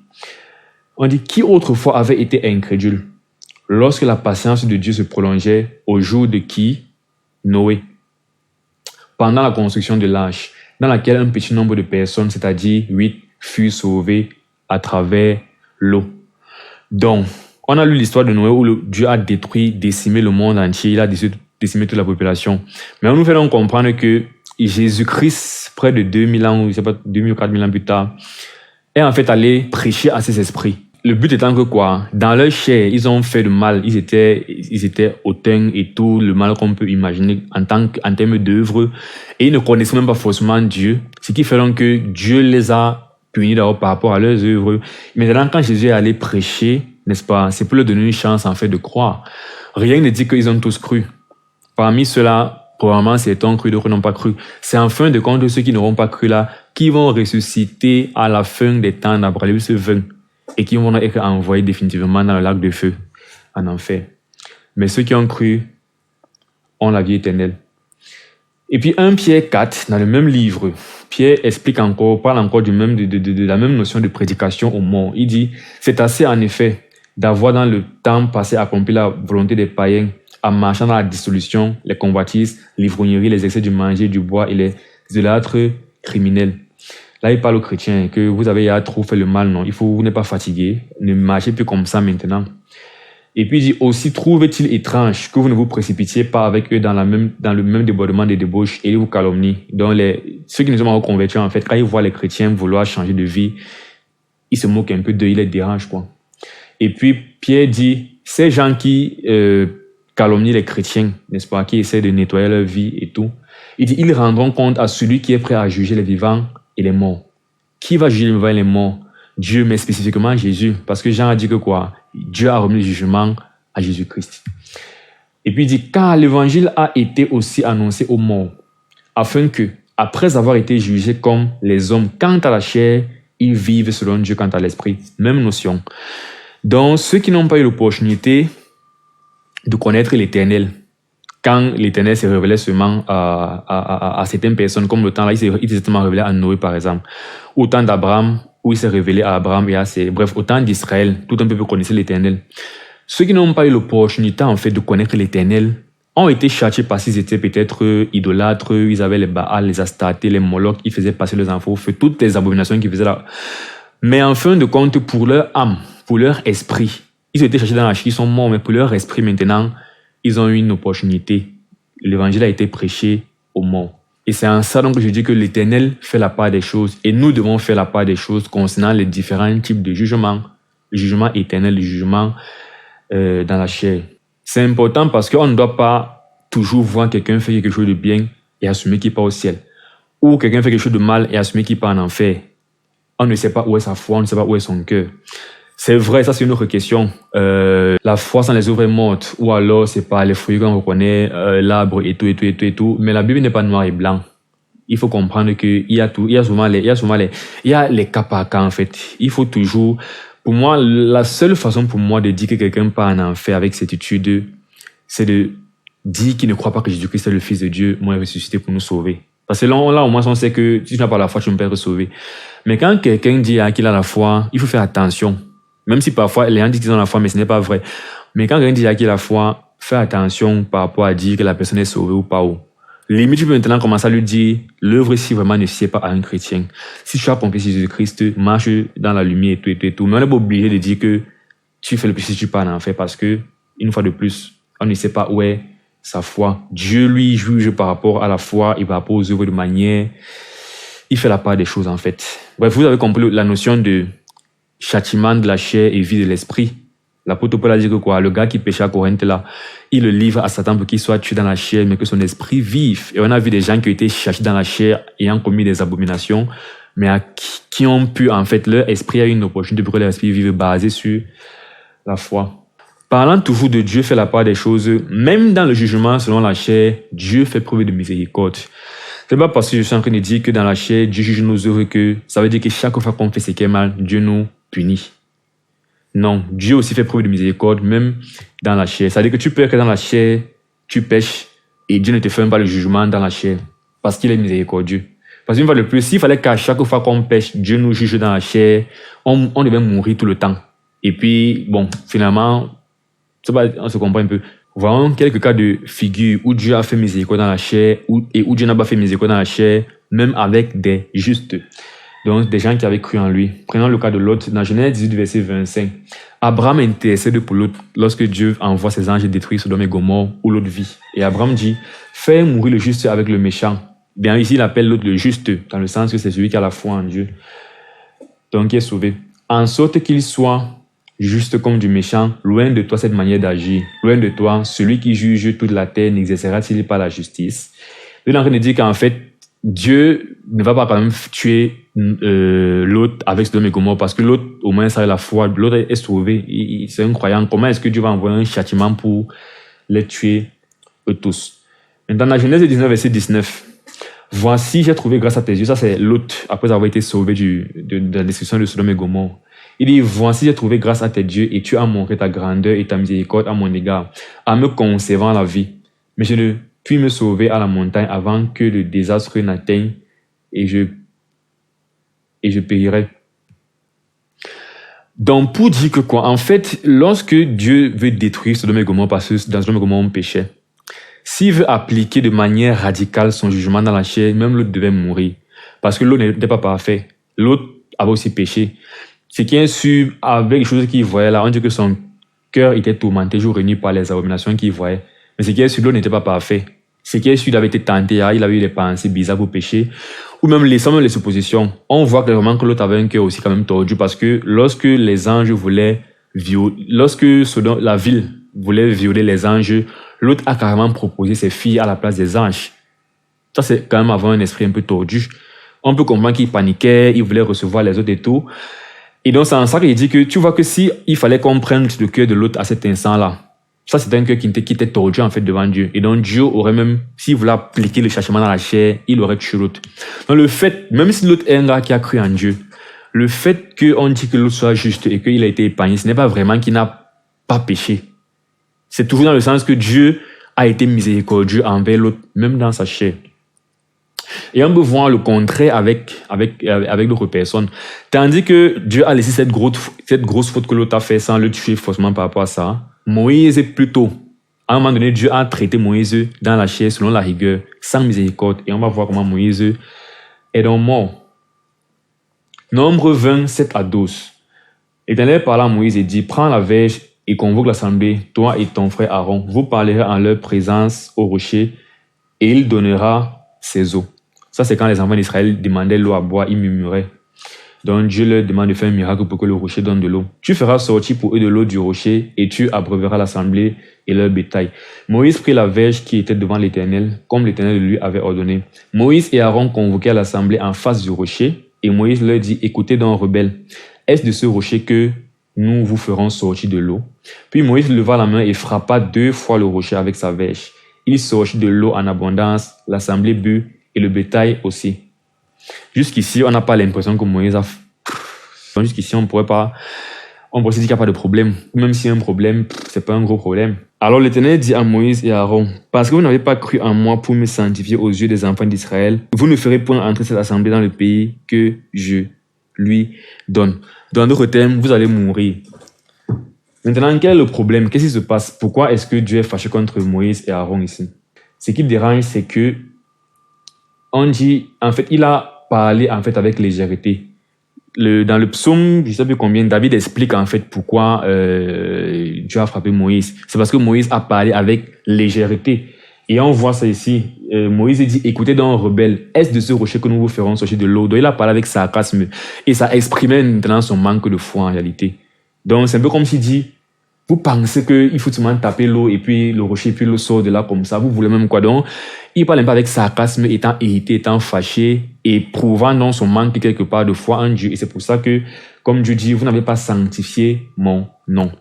A: On dit qui autrefois avait été incrédule lorsque la patience de Dieu se prolongeait au jour de qui? Noé. Pendant la construction de l'arche, dans laquelle un petit nombre de personnes, c'est-à-dire 8, furent sauvées à travers l'eau. Donc, on a lu l'histoire de Noé où Dieu a décimé le monde entier, il a décimé toute la population. Mais on nous fait donc comprendre que Jésus-Christ, près de 2000 ans, ou je sais pas, 2000 ou 4000 ans plus tard, est en fait allé prêcher à ces esprits. Le but étant que quoi? Dans leur chair, ils ont fait du mal. Ils étaient hautains et tout le mal qu'on peut imaginer en termes d'œuvre. Et ils ne connaissaient même pas forcément Dieu. Ce qui fait donc que Dieu les a punis d'abord par rapport à leurs œuvres. Maintenant, quand Jésus est allé prêcher, n'est-ce pas? C'est pour leur donner une chance, en fait, de croire. Rien ne dit qu'ils ont tous cru. Parmi ceux-là, probablement, certains ont cru, d'autres n'ont pas cru. C'est en fin de compte ceux qui n'auront pas cru là, qui vont ressusciter à la fin des temps d'Apocalypse 20. Et qui vont être envoyés définitivement dans le lac de feu, en enfer. Mais ceux qui ont cru ont la vie éternelle. Et puis 1 Pierre 4, dans le même livre, Pierre parle encore de la même notion de prédication aux morts. Il dit, c'est assez en effet d'avoir dans le temps passé accompli la volonté des païens en marchant dans la dissolution, les convoitises, l'ivrognerie, les excès du manger, du bois et les idolâtres criminels. Là, il parle aux chrétiens que vous avez trop fait le mal, non? Vous n'êtes pas fatigué, ne marchez plus comme ça maintenant. Et puis il dit aussi, trouve-t-il étrange que vous ne vous précipitiez pas avec eux dans le même débordement des débauches et ils vous calomnient. Donc ceux qui nous ont convertis, en fait, quand ils voient les chrétiens vouloir changer de vie, ils se moquent un peu d'eux, ils les dérangent, quoi. Et puis Pierre dit, ces gens qui calomnient les chrétiens, n'est-ce pas, qui essaient de nettoyer leur vie et tout, il dit, ils rendront compte à celui qui est prêt à juger les vivants et les morts. Qui va juger les vivants et les morts? Dieu, mais spécifiquement Jésus. Parce que Jean a dit que quoi? Dieu a remis le jugement à Jésus-Christ. Et puis il dit, car l'évangile a été aussi annoncé aux morts, afin que, après avoir été jugés comme les hommes quant à la chair, ils vivent selon Dieu quant à l'esprit. Même notion. Donc, ceux qui n'ont pas eu l'opportunité de connaître l'Éternel, quand l'Éternel s'est révélé seulement à certaines personnes, comme le temps là, il s'est seulement révélé à Noé, par exemple, au temps d'Abraham, où il s'est révélé à Abraham et bref, au temps d'Israël, tout un peuple connaissait l'Éternel. Ceux qui n'ont pas eu l'opportunité, en fait, de connaître l'Éternel, ont été châtiés parce qu'ils étaient peut-être idolâtres, ils avaient les Baals, les Astartés, les Molochs, ils faisaient passer leurs enfants au feu, toutes les abominations qu'ils faisaient là. Mais en fin de compte, pour leur âme, pour leur esprit, ils ont été châtiés dans la chair, ils sont morts, mais pour leur esprit maintenant, ils ont eu une opportunité. L'évangile a été prêché aux morts. Et c'est en ça donc que je dis que l'Éternel fait la part des choses. Et nous devons faire la part des choses concernant les différents types de jugements. Le jugement éternel, le jugement dans la chair. C'est important parce qu'on ne doit pas toujours voir quelqu'un faire quelque chose de bien et assumer qu'il part au ciel. Ou quelqu'un fait quelque chose de mal et assumer qu'il part en enfer. On ne sait pas où est sa foi, on ne sait pas où est son cœur. C'est vrai, ça c'est une autre question. La foi sans les œuvres est morte, ou alors c'est pas les fruits qu'on reconnaît, l'arbre et tout. Mais la Bible n'est pas noir et blanc. Il faut comprendre qu'il y a tout, il y a les cas par cas en fait. Il faut toujours, pour moi, la seule façon pour moi de dire que quelqu'un part en enfer avec certitude, c'est de dire qu'il ne croit pas que Jésus-Christ est le Fils de Dieu, moi ressuscité pour nous sauver. Parce que là, au moins, on sait que si tu n'as pas la foi, tu ne peux pas être sauvé. Mais quand quelqu'un dit qu'il a la foi, il faut faire attention. Même si parfois, les gens disent qu'ils ont la foi, mais ce n'est pas vrai. Mais quand quelqu'un dit qu'il a la foi, fais attention par rapport à dire que la personne est sauvée ou pas. Limite, tu peux maintenant commencer à lui dire, l'œuvre si vraiment ne sied pas à un chrétien. Si tu as compris Jésus-Christ, marche dans la lumière et tout. Mais on n'est pas obligé de dire que tu fais le péché si tu pars en enfer parce que, une fois de plus, on ne sait pas où est sa foi. Dieu, lui, juge par rapport à la foi et par rapport aux œuvres de manière. Il fait la part des choses, en fait. Bref, vous avez compris la notion de châtiment de la chair et vie de l'esprit. L'apôtre Paul a dit que quoi? Le gars qui péchait à Corinthe là, il le livre à Satan pour qu'il soit tué dans la chair, mais que son esprit vive. Et on a vu des gens qui ont été châtiés dans la chair ayant commis des abominations, mais qui ont pu, en fait, leur esprit a eu une opportunité pour que leur esprit vive basé sur la foi. Parlant toujours de Dieu fait la part des choses, même dans le jugement selon la chair, Dieu fait preuve de miséricorde. C'est pas parce que je suis en train de dire que dans la chair, Dieu juge nos œuvres que ça veut dire que chaque fois qu'on fait ce qui est mal, Dieu nous punit. Non, Dieu aussi fait preuve de miséricorde, même dans la chair. Ça veut dire que tu peux être dans la chair, tu pêches, et Dieu ne te fait pas le jugement dans la chair, parce qu'il est miséricordieux. Parce qu'une fois de plus, s'il fallait qu'à chaque fois qu'on pêche, Dieu nous juge dans la chair, on devait mourir tout le temps. Et puis, bon, finalement, on se comprend un peu. Voyons quelques cas de figure où Dieu a fait miséricorde dans la chair et où Dieu n'a pas fait miséricorde dans la chair, même avec des justes. Donc, des gens qui avaient cru en lui. Prenons le cas de Lot, dans Genèse 18, verset 25. Abraham intercède pour Lot lorsque Dieu envoie ses anges détruire Sodome et Gomorrhe où Lot vit. Et Abraham dit, fais mourir le juste avec le méchant. Bien ici, il appelle Lot le juste, dans le sens que c'est celui qui a la foi en Dieu. Donc, qui est sauvé. En sorte qu'il soit juste comme du méchant, loin de toi cette manière d'agir. Loin de toi, celui qui juge toute la terre n'exercera-t-il pas la justice? Il est en train de dire qu'en fait, Dieu ne va pas quand même tuer l'autre avec Sodome et Gomorrhe parce que l'autre, au moins, ça a la foi. L'autre est sauvé. C'est un croyant. Comment est-ce que Dieu va envoyer un châtiment pour les tuer eux tous? Maintenant, dans Genèse 19, verset 19. Voici, j'ai trouvé grâce à tes yeux. Ça, c'est Lot, après avoir été sauvé de la destruction de Sodome et Gomorrhe. Il dit, voici, j'ai trouvé grâce à tes dieux et tu as montré ta grandeur et ta miséricorde à mon égard, en me conservant la vie. Mais je ne puis me sauver à la montagne avant que le désastre n'atteigne et je périrai. Donc, pour dire que quoi? En fait, lorsque Dieu veut détruire Sodome et Gomorrhe parce que dans Sodome et Gomorrhe on péchait, s'il veut appliquer de manière radicale son jugement dans la chair, même l'autre devait mourir. Parce que l'autre n'était pas parfait. L'autre avait aussi péché. Ce qui est sûr, avec les choses qu'il voyait là, on dit que son cœur était tourmenté jour et nuit par les abominations qu'il voyait. Mais ce qui est sûr, l'autre n'était pas parfait. Ce qui est sûr, il avait été tenté, il avait eu des pensées bizarres pour pécher. Ou même les suppositions. On voit clairement que l'autre avait un cœur aussi quand même tordu parce que lorsque les anges voulaient lorsque la ville voulait violer les anges, l'autre a carrément proposé ses filles à la place des anges. Ça, c'est quand même avoir un esprit un peu tordu. On peut comprendre qu'il paniquait, il voulait recevoir les autres et tout. Et donc, c'est en ça qu'il dit que tu vois que si il fallait qu'on prenne le cœur de l'autre à cet instant-là, ça, c'était un cœur qui était tordu, en fait, devant Dieu. Et donc, Dieu aurait même, s'il voulait appliquer le châtiment dans la chair, il aurait tué l'autre. Donc, le fait, même si l'autre est un gars qui a cru en Dieu, le fait qu'on dit que l'autre soit juste et qu'il a été épargné, ce n'est pas vraiment qu'il n'a pas péché. C'est toujours dans le sens que Dieu a été miséricordieux envers l'autre, même dans sa chair. Et on peut voir le contraire avec d'autres personnes. Tandis que Dieu a laissé cette grosse faute que l'autre a fait sans le tuer forcément par rapport à ça. Moïse, plutôt, à un moment donné, Dieu a traité Moïse dans la chair selon la rigueur, sans miséricorde. Et on va voir comment Moïse est donc mort. Nombre 20, 7 à 12. L'Éternel parla à Moïse et dit, prends la verge et convoque l'assemblée, toi et ton frère Aaron. Vous parlerez en leur présence au rocher et il donnera ses eaux. Ça, c'est quand les enfants d'Israël demandaient l'eau à boire, ils murmuraient. Donc Dieu leur demande de faire un miracle pour que le rocher donne de l'eau. Tu feras sortir pour eux de l'eau du rocher et tu abreuveras l'assemblée et leur bétail. Moïse prit la verge qui était devant l'Éternel, comme l'Éternel lui avait ordonné. Moïse et Aaron convoquèrent l'assemblée en face du rocher et Moïse leur dit, écoutez donc, rebelles, est-ce de ce rocher que nous vous ferons sortir de l'eau? Puis Moïse leva la main et frappa 2 fois le rocher avec sa verge. Il sortit de l'eau en abondance, l'assemblée but et le bétail aussi. Jusqu'ici, on n'a pas l'impression que Moïse a... Jusqu'ici, on pourrait se dire qu'il n'y a pas de problème. Même s'il y a un problème, c'est pas un gros problème. Alors l'Éternel dit à Moïse et à Aaron, parce que vous n'avez pas cru en moi pour me sanctifier aux yeux des enfants d'Israël, vous ne ferez point entrer cette assemblée dans le pays que je lui donne. Dans d'autres termes, vous allez mourir. Maintenant, quel est le problème? Qu'est-ce qui se passe? Pourquoi est-ce que Dieu est fâché contre Moïse et Aaron ici? Ce qui dérange, c'est que on dit, en fait, il a parlé en fait avec légèreté. Dans le psaume, je ne sais plus combien, David explique en fait pourquoi Dieu a frappé Moïse. C'est parce que Moïse a parlé avec légèreté. Et on voit ça ici. Moïse dit, écoutez donc, rebelles, est-ce de ce rocher que nous vous ferons sortir de l'eau? Donc il a parlé avec sarcasme. Et ça exprimait maintenant son manque de foi en réalité. Donc c'est un peu comme s'il dit, vous pensez qu'il faut seulement taper l'eau et puis le rocher, puis l'eau sort de là comme ça. Vous voulez même quoi donc? Il parle un peu avec sarcasme, étant irrité, étant fâché et prouvant dans son manque quelque part de foi en Dieu. Et c'est pour ça que, comme Dieu dit, vous n'avez pas sanctifié mon nom.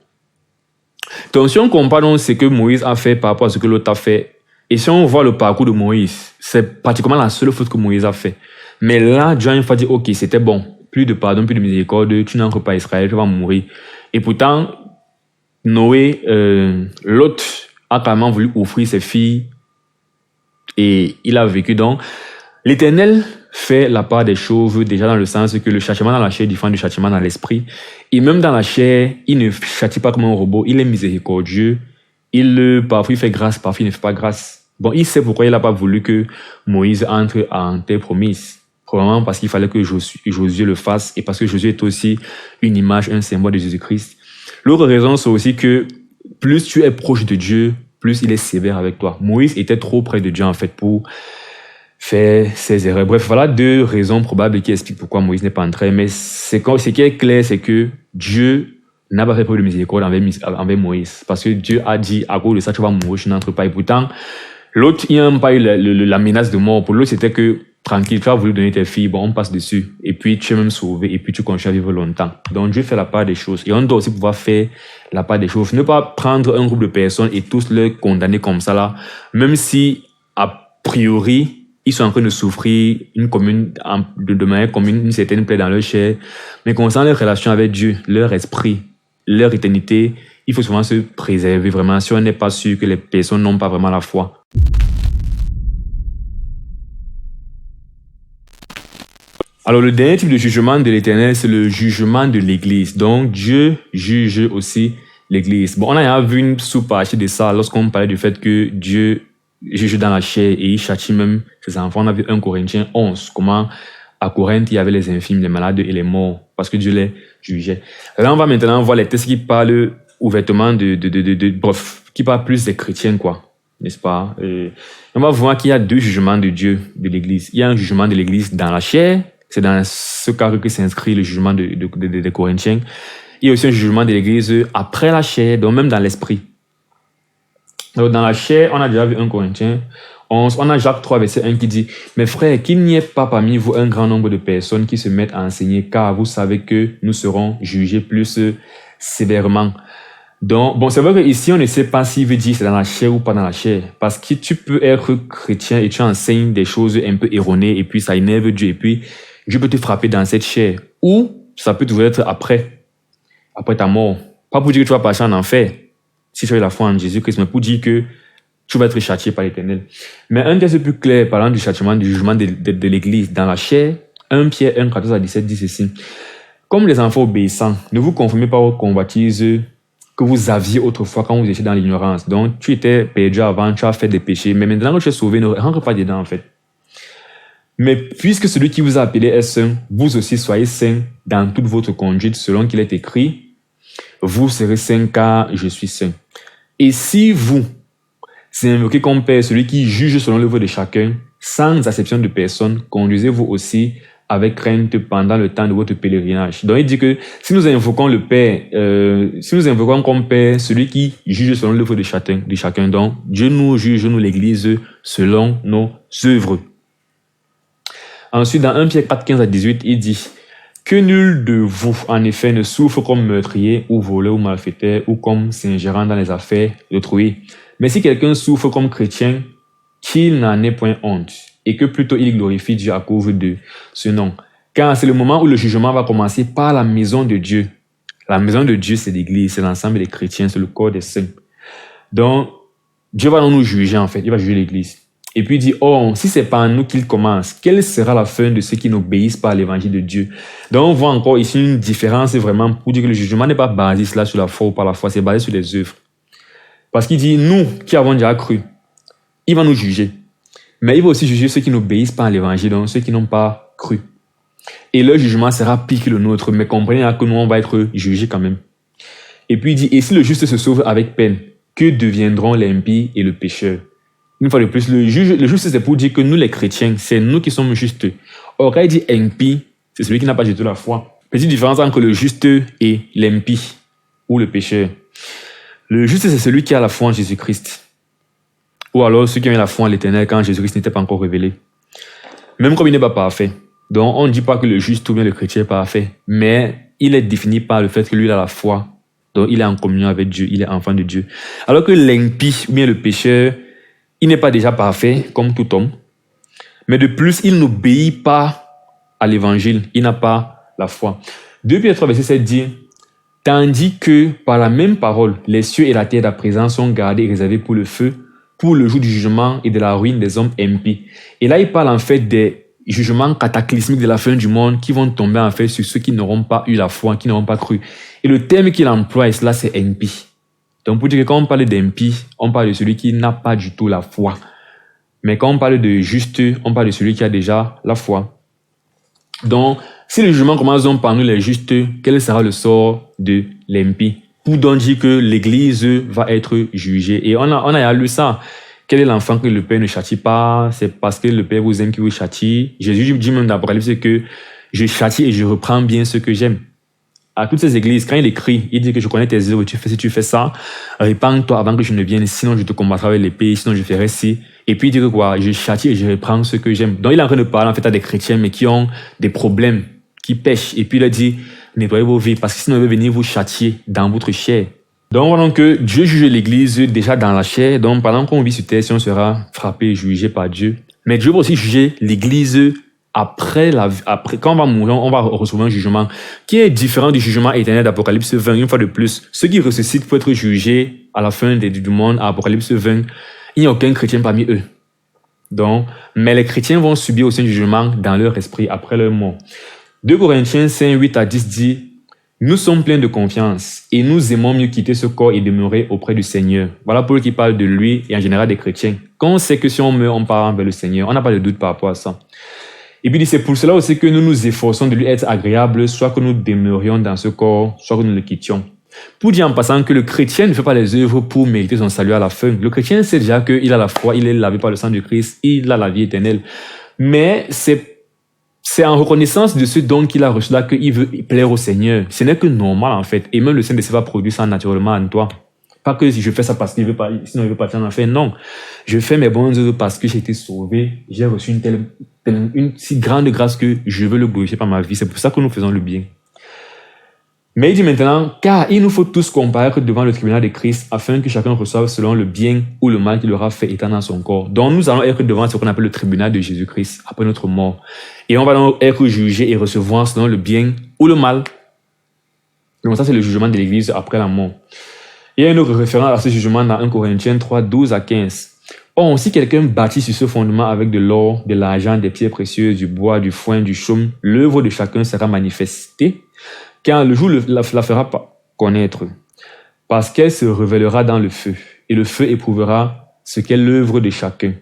A: Donc, si on compare donc ce que Moïse a fait par rapport à ce que l'autre a fait, et si on voit le parcours de Moïse, c'est pratiquement la seule faute que Moïse a fait. Mais là, Dieu a une fois dit, ok, c'était bon. Plus de pardon, plus de miséricorde, tu n'entres pas à Israël, tu vas mourir. Et pourtant, Noé, Lot a carrément voulu offrir ses filles et il a vécu. Donc, l'Éternel fait la part des choses déjà dans le sens que le châtiment dans la chair diffère du châtiment dans l'esprit. Et même dans la chair, il ne châtie pas comme un robot, il est miséricordieux. Parfois il fait grâce, parfois il ne fait pas grâce. Bon, il sait pourquoi il n'a pas voulu que Moïse entre en terre promise. Probablement parce qu'il fallait que Josué le fasse et parce que Josué est aussi une image, un symbole de Jésus-Christ. L'autre raison, c'est aussi que plus tu es proche de Dieu, plus il est sévère avec toi. Moïse était trop près de Dieu en fait pour faire ses erreurs. Bref, voilà deux raisons probables qui expliquent pourquoi Moïse n'est pas entré. Mais ce qui est clair, c'est que Dieu n'a pas fait preuve de miséricorde envers Moïse. Parce que Dieu a dit, à cause de ça, tu vas mourir, tu n'entres pas. Et pourtant, l'autre, il n'a même pas eu la menace de mort. Pour l'autre, c'était que, tranquille, tu as voulu donner tes filles, bon, on passe dessus. Et puis, tu es même sauvé. Et puis, tu continues à vivre longtemps. Donc, Dieu fait la part des choses. Et on doit aussi pouvoir faire la part des choses. Ne pas prendre un groupe de personnes et tous les condamner comme ça, là. Même si, a priori, ils sont en train de souffrir de manière commune, une certaine plaie dans leur chair. Mais concernant leur relation avec Dieu, leur esprit, leur éternité, il faut souvent se préserver vraiment si on n'est pas sûr que les personnes n'ont pas vraiment la foi. Alors, le dernier type de jugement de l'Éternel, c'est le jugement de l'Église. Donc, Dieu juge aussi l'Église. Bon, on a vu une sous-partie de ça lorsqu'on parlait du fait que Dieu juge dans la chair et il châtie même ses enfants. On a vu 1 Corinthiens 11, comment à Corinthe, il y avait les infirmes, les malades et les morts, parce que Dieu les jugeait. Là, on va maintenant voir les textes qui parlent ouvertement bref, qui parlent plus des chrétiens, quoi. N'est-ce pas? On va voir qu'il y a deux jugements de Dieu, de l'Église. Il y a un jugement de l'Église dans la chair, c'est dans ce cadre que s'inscrit le jugement des Corinthiens. Il y a aussi un jugement de l'Église après la chair, donc même dans l'esprit. Alors, dans la chair, on a déjà vu 1 Corinthiens 11, on a Jacques 3, verset 1 qui dit « Mes frères, qu'il n'y ait pas parmi vous un grand nombre de personnes qui se mettent à enseigner, car vous savez que nous serons jugés plus sévèrement. » Donc, bon, c'est vrai qu'ici, on ne sait pas s'il veut dire c'est dans la chair ou pas dans la chair. Parce que tu peux être chrétien et tu enseignes des choses un peu erronées et puis ça énerve Dieu et puis Dieu peut te frapper dans cette chair. Ou ça peut toujours être après ta mort. Pas pour dire que tu vas passer en enfer si tu as la foi en Jésus-Christ, mais pour dire que tu vas être châtié par l'Éternel. Mais un texte plus clair parlant du châtiment, du jugement de l'Église dans la chair, 1 Pierre 1, 14 à 17 dit ceci. Comme les enfants obéissants, ne vous conformez pas aux convoitises que vous aviez autrefois quand vous étiez dans l'ignorance. Donc, tu étais perdu avant, tu as fait des péchés, mais maintenant que tu es sauvé, ne rentre pas dedans en fait. Mais puisque celui qui vous a appelé est saint, vous aussi soyez saints dans toute votre conduite, selon qu'il est écrit, vous serez saints car je suis saint. Et si vous invoquez comme Père celui qui juge selon l'œuvre de chacun, sans acception de personne, conduisez-vous aussi avec crainte pendant le temps de votre pèlerinage. Donc il dit que si nous invoquons le Père, si nous invoquons comme Père celui qui juge selon l'œuvre de chacun, donc Dieu nous juge, nous l'Église, selon nos œuvres. Ensuite, dans 1 Pierre 4, 15 à 18, il dit que nul de vous, en effet, ne souffre comme meurtrier ou voleur ou malfaiteur ou comme s'ingérant dans les affaires d'autrui. Mais si quelqu'un souffre comme chrétien, qu'il n'en ait point honte et que plutôt il glorifie Dieu à cause de ce nom. Car c'est le moment où le jugement va commencer par la maison de Dieu. La maison de Dieu, c'est l'Église, c'est l'ensemble des chrétiens, c'est le corps des saints. Donc, Dieu va nous juger en fait, il va juger l'Église. Et puis il dit, oh, si c'est par nous qu'il commence, quelle sera la fin de ceux qui n'obéissent pas à l'évangile de Dieu? Donc on voit encore ici une différence vraiment pour dire que le jugement n'est pas basé là sur la foi ou par la foi, c'est basé sur les œuvres. Parce qu'il dit, nous qui avons déjà cru, il va nous juger. Mais il va aussi juger ceux qui n'obéissent pas à l'évangile, donc ceux qui n'ont pas cru. Et leur jugement sera pire que le nôtre, mais comprenez que nous on va être jugés quand même. Et puis il dit, et si le juste se sauve avec peine, que deviendront l'impie et le pécheur? Une fois de plus, le juste, c'est pour dire que nous, les chrétiens, c'est nous qui sommes justes. Or, quand il dit impie, c'est celui qui n'a pas du tout la foi. Petite différence entre le juste et l'impie, ou le pécheur. Le juste, c'est celui qui a la foi en Jésus-Christ. Ou alors, ceux qui ont la foi en l'Éternel quand Jésus-Christ n'était pas encore révélé. Même comme il n'est pas parfait. Donc, on ne dit pas que le juste ou bien le chrétien est parfait. Mais il est défini par le fait que lui, il a la foi Donc, il est en communion avec Dieu, il est enfant de Dieu. Alors que l'impie, ou bien le pécheur, il n'est pas déjà parfait, comme tout homme. Mais de plus, il n'obéit pas à l'évangile. Il n'a pas la foi. 2 Pierre 3, verset 7 dit, « Tandis que, par la même parole, les cieux et la terre d'à présent sont gardés et réservés pour le feu, pour le jour du jugement et de la ruine des hommes impies. » Et là, il parle en fait des jugements cataclysmiques de la fin du monde qui vont tomber en fait sur ceux qui n'auront pas eu la foi, qui n'auront pas cru. Et le terme qu'il emploie, là, c'est impie. Donc, pour dire que quand on parle d'impie, on parle de celui qui n'a pas du tout la foi. Mais quand on parle de juste, on parle de celui qui a déjà la foi. Donc, si le jugement commence donc par nous les justes, quel sera le sort de l'impie? Pour donc dire que l'Église va être jugée. Et on a lu ça. Quel est l'enfant que le Père ne châtie pas? C'est parce que le Père vous aime qu'il vous châtie. Jésus dit même dans l'Apocalypse que je châtie et je reprends bien ce que j'aime. À toutes ces églises, quand il écrit, il dit que je connais tes œuvres, si tu fais ça, répands-toi avant que je ne vienne, sinon je te combattrai avec l'épée, sinon je ferai ci. Et puis il dit que quoi? Je châtie et je reprends ce que j'aime. Donc il est en train de parler en fait à des chrétiens, mais qui ont des problèmes, qui pêchent. Et puis il a dit, nettoyez vos vies, parce que sinon il va venir vous châtier dans votre chair. Donc voilà que Dieu juge l'église déjà dans la chair. Donc pendant qu'on vit sur terre, si on sera frappé et jugé par Dieu. Mais Dieu va aussi juger l'église après, quand on va mourir, on va recevoir un jugement qui est différent du jugement éternel d'Apocalypse 20. Une fois de plus, ceux qui ressuscitent pour être jugés à la fin du monde, à Apocalypse 20, il n'y a aucun chrétien parmi eux. Donc, mais les chrétiens vont subir aussi un jugement dans leur esprit après leur mort. 2 Corinthiens 5, 8 à 10 dit, « Nous sommes pleins de confiance et nous aimons mieux quitter ce corps et demeurer auprès du Seigneur. » Voilà Paul qui parle de lui et en général des chrétiens. Quand on sait que si on meurt, on part vers le Seigneur, on n'a pas de doute par rapport à ça. Et puis, c'est pour cela aussi que nous nous efforçons de lui être agréables, soit que nous demeurions dans ce corps, soit que nous le quittions. Pour dire en passant que le chrétien ne fait pas les œuvres pour mériter son salut à la fin. Le chrétien sait déjà qu'il a la foi, il est lavé par le sang de Christ, il a la vie éternelle. Mais c'est en reconnaissance de ce don qu'il a reçu là qu'il veut plaire au Seigneur. Ce n'est que normal en fait. Et même le Saint-Esprit va produire ça naturellement en toi. Pas que si je fais ça parce qu'il veut pas, sinon il veut pas en faire. Non. Je fais mes bonnes œuvres parce que j'ai été sauvé. J'ai reçu une si grande grâce que je veux le glorifier par ma vie. C'est pour ça que nous faisons le bien. Mais il dit maintenant, car il nous faut tous comparaître devant le tribunal de Christ afin que chacun reçoive selon le bien ou le mal qu'il aura fait étant dans son corps. Donc nous allons être devant ce qu'on appelle le tribunal de Jésus-Christ après notre mort. Et on va donc être jugé et recevoir selon le bien ou le mal. Donc ça c'est le jugement de l'Église après la mort. Il y a une autre référence à ce jugement dans 1 Corinthiens 3, 12 à 15. Or, si quelqu'un bâtit sur ce fondement avec de l'or, de l'argent, des pierres précieuses, du bois, du foin, du chaume, l'œuvre de chacun sera manifestée, car le jour la fera connaître, parce qu'elle se révélera dans le feu, et le feu éprouvera ce qu'est l'œuvre de chacun.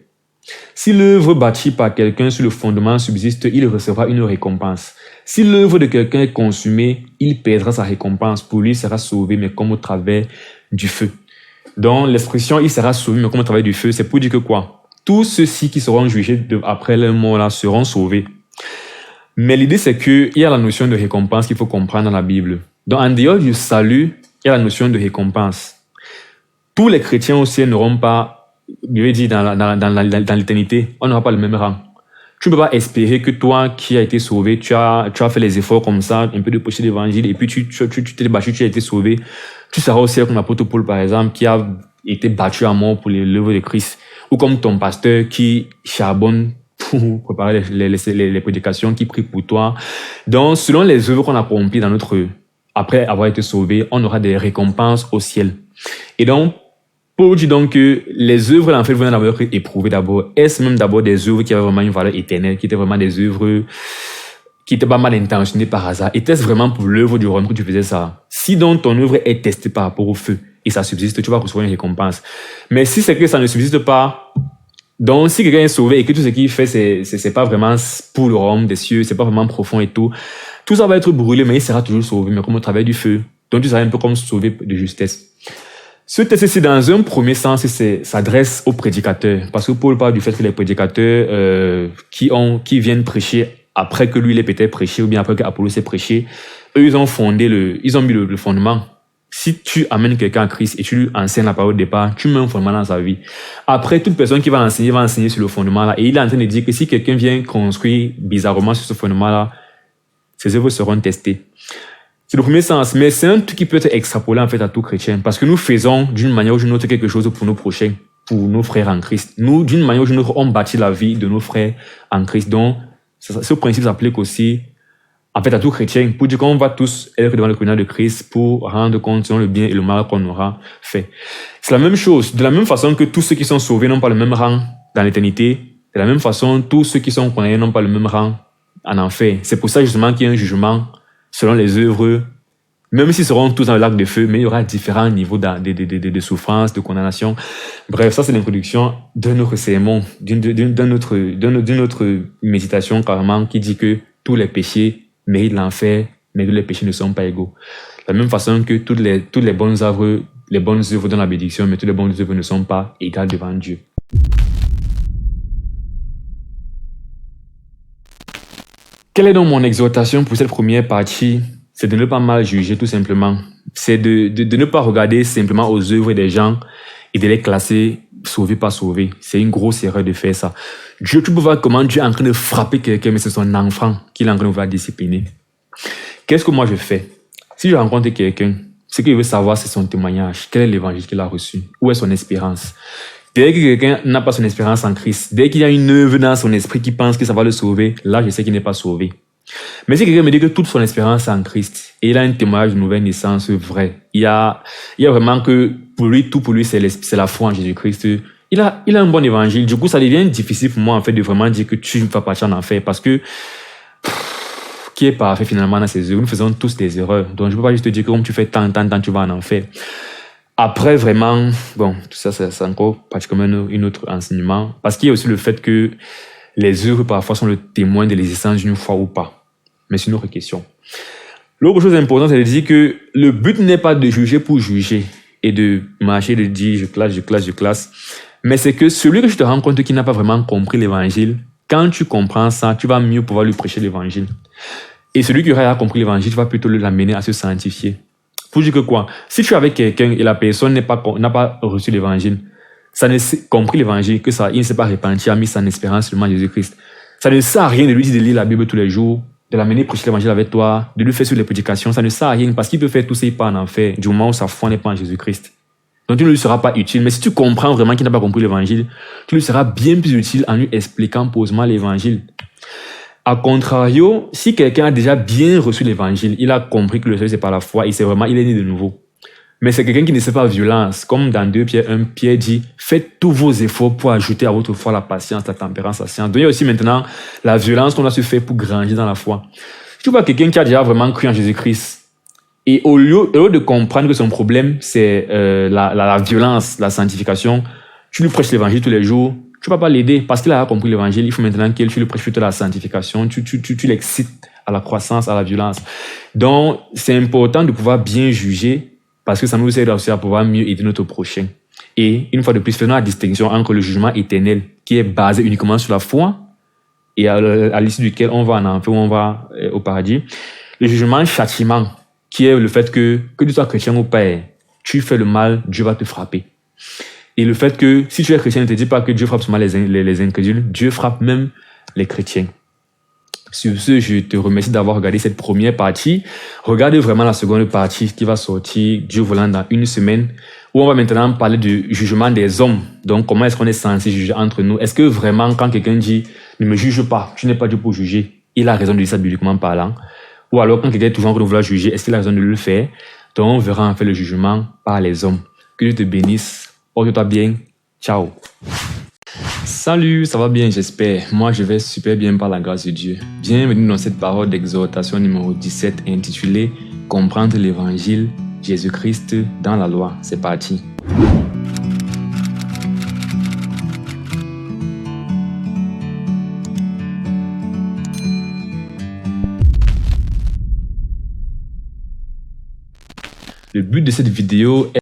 A: Si l'œuvre bâtie par quelqu'un sur le fondement subsiste, il recevra une récompense. Si l'œuvre de quelqu'un est consumée, il perdra sa récompense. Pour lui, il sera sauvé, mais comme au travers du feu. Donc, l'expression « il sera sauvé, mais comme au travers du feu », c'est pour dire que quoi? Tous ceux-ci qui seront jugés après leur mort là seront sauvés. Mais l'idée, c'est qu'il y a la notion de récompense qu'il faut comprendre dans la Bible. Donc, en dehors du salut, il y a la notion de récompense. Tous les chrétiens au ciel n'auront pas, je vais dire, dans l'éternité, on n'aura pas le même rang. Tu ne peux pas espérer que toi qui as été sauvé, tu as fait les efforts comme ça, un peu de prêcher l'évangile, et puis tu t'es battu, tu as été sauvé. Tu seras au ciel comme l'apôtre Paul, par exemple, qui a été battu à mort pour l'œuvre de Christ. Ou comme ton pasteur qui charbonne pour préparer les prédications, qui prie pour toi. Donc, selon les œuvres qu'on a accomplies après avoir été sauvé, on aura des récompenses au ciel. Et donc, Paul dit donc que les œuvres, en fait, vont d'abord être éprouvées d'abord. Est-ce même d'abord des œuvres qui avaient vraiment une valeur éternelle, qui étaient vraiment des œuvres qui n'étaient pas mal intentionnées par hasard? Était-ce vraiment pour l'œuvre du royaume que tu faisais ça? Si donc ton œuvre est testée par rapport au feu et ça subsiste, tu vas recevoir une récompense. Mais si c'est que ça ne subsiste pas, donc si quelqu'un est sauvé et que tout ce qu'il fait, c'est pas vraiment pour le royaume des cieux, c'est pas vraiment profond et tout ça va être brûlé, mais il sera toujours sauvé, mais comme au travers du feu. Donc tu seras un peu comme sauvé de justesse. Ce test-ci, dans un premier sens, s'adresse aux prédicateurs. Parce que Paul parle du fait que les prédicateurs qui viennent prêcher après que lui, il ait peut-être prêché, ou bien après qu'Apollos ait prêché, eux, ils ont mis le fondement. Si tu amènes quelqu'un à Christ et tu lui enseignes la parole au départ, tu mets un fondement dans sa vie. Après, toute personne qui va enseigner sur le fondement-là. Et il est en train de dire que si quelqu'un vient construire bizarrement sur ce fondement-là, ses œuvres seront testées. C'est le premier sens, mais c'est un truc qui peut être extrapolé en fait à tout chrétien, parce que nous faisons d'une manière ou d'une autre quelque chose pour nos prochains, pour nos frères en Christ. Nous, d'une manière ou d'une autre, on bâtit la vie de nos frères en Christ. Donc, ce principe s'applique aussi en fait à tout chrétien, pour dire qu'on va tous être devant le tribunal de Christ pour rendre compte sur le bien et le mal qu'on aura fait. C'est la même chose, de la même façon que tous ceux qui sont sauvés n'ont pas le même rang dans l'éternité, de la même façon, tous ceux qui sont condamnés n'ont pas le même rang en enfer. C'est pour ça justement qu'il y a un jugement selon les œuvres, même s'ils seront tous dans le lac de feu, mais il y aura différents niveaux de souffrance, de condamnation. Bref, ça c'est l'introduction d'un autre sermon, d'une autre méditation carrément qui dit que tous les péchés méritent l'enfer, mais tous les péchés ne sont pas égaux. De la même façon que toutes les bonnes œuvres donnent la bénédiction, mais toutes les bonnes œuvres ne sont pas égales devant Dieu. Quelle est donc mon exhortation pour cette première partie? C'est de ne pas mal juger tout simplement. C'est de ne pas regarder simplement aux œuvres des gens et de les classer sauvés, pas sauvés. C'est une grosse erreur de faire ça. Tu peux voir comment Dieu est en train de frapper quelqu'un, mais c'est son enfant qu'il est en train de vouloir discipliner. Qu'est-ce que moi je fais? Si je rencontre quelqu'un, ce qu'il veut savoir, c'est son témoignage. Quel est l'évangile qu'il a reçu? Où est son espérance? Dès que quelqu'un n'a pas son espérance en Christ, dès qu'il y a une œuvre dans son esprit qui pense que ça va le sauver, là, je sais qu'il n'est pas sauvé. Mais si quelqu'un me dit que toute son espérance est en Christ, et il a un témoignage de nouvelle naissance vrai, il y a vraiment que pour lui, tout pour lui, c'est la foi en Jésus-Christ. Il a un bon évangile. Du coup, ça devient difficile pour moi, en fait, de vraiment dire que tu vas partir en enfer, parce que qui est parfait finalement dans ces œuvres? Nous faisons tous des erreurs. Donc, je ne peux pas juste te dire que comme tu fais tant, tu vas en enfer. Après, vraiment, bon, tout ça, c'est encore pratiquement un autre enseignement. Parce qu'il y a aussi le fait que les œuvres, parfois, sont le témoin de l'existence d'une foi ou pas. Mais c'est une autre question. L'autre chose importante, c'est de dire que le but n'est pas de juger pour juger et de marcher, de dire je classe. Mais c'est que celui que tu te rends compte qui n'a pas vraiment compris l'évangile, quand tu comprends ça, tu vas mieux pouvoir lui prêcher l'évangile. Et celui qui aura compris l'évangile, tu vas plutôt l'amener à se sanctifier. Pour dire que quoi? Si tu es avec quelqu'un et la personne n'a pas reçu l'évangile, ça ne compris l'évangile, que ça, il ne s'est pas repenti, a mis son espérance seulement en Jésus-Christ. Ça ne sert à rien de lui dire de lire la Bible tous les jours, de l'amener prêcher l'évangile avec toi, de lui faire sur les prédications. Ça ne sert à rien parce qu'il peut faire tout ça, il part en enfer du moment où sa foi n'est pas en Jésus-Christ. Donc tu ne lui seras pas utile. Mais si tu comprends vraiment qu'il n'a pas compris l'évangile, tu lui seras bien plus utile en lui expliquant posément l'évangile. A contrario, si quelqu'un a déjà bien reçu l'évangile, il a compris que le salut c'est par la foi et il est né de nouveau. Mais c'est quelqu'un qui ne sait pas violence. Comme dans 2 Pierre 1, Pierre dit, faites tous vos efforts pour ajouter à votre foi la patience, la tempérance, la science. Donc il y a aussi maintenant la violence qu'on a su faire pour grandir dans la foi. Si tu vois quelqu'un qui a déjà vraiment cru en Jésus-Christ, et au lieu de comprendre que son problème c'est la violence, la sanctification, tu lui prêches l'évangile tous les jours, tu ne vas pas l'aider parce qu'il a compris l'évangile. Il faut maintenant tu lui prêches plutôt la sanctification, tu l'excites à la croissance, à la violence. Donc c'est important de pouvoir bien juger parce que ça nous aide aussi à pouvoir mieux aider notre prochain. Et une fois de plus, faisons la distinction entre le jugement éternel qui est basé uniquement sur la foi et à l'issue duquel on va en enfer ou on va au paradis. Le jugement châtiment qui est le fait que tu sois chrétien ou pas, tu fais le mal, Dieu va te frapper. Et le fait que si tu es chrétien, ne te dis pas que Dieu frappe seulement les incrédules, Dieu frappe même les chrétiens. Sur ce, je te remercie d'avoir regardé cette première partie. Regarde vraiment la seconde partie qui va sortir, Dieu voulant, dans une semaine, où on va maintenant parler du jugement des hommes. Donc, comment est-ce qu'on est censé juger entre nous? Est-ce que vraiment, quand quelqu'un dit « ne me juge pas, tu n'es pas Dieu pour juger », il a raison de dire ça bibliquement parlant? Ou alors, quand quelqu'un est toujours en train de vouloir juger, est-ce qu'il a raison de le faire? Donc, on verra en fait le jugement par les hommes. Que Dieu te bénisse. Porte-toi bien. Ciao. Salut, ça va bien, j'espère. Moi, je vais super bien par la grâce de Dieu. Bienvenue dans cette parole d'exhortation numéro 17 intitulée « Comprendre l'évangile, Jésus-Christ dans la loi ». C'est parti. Le but de cette vidéo est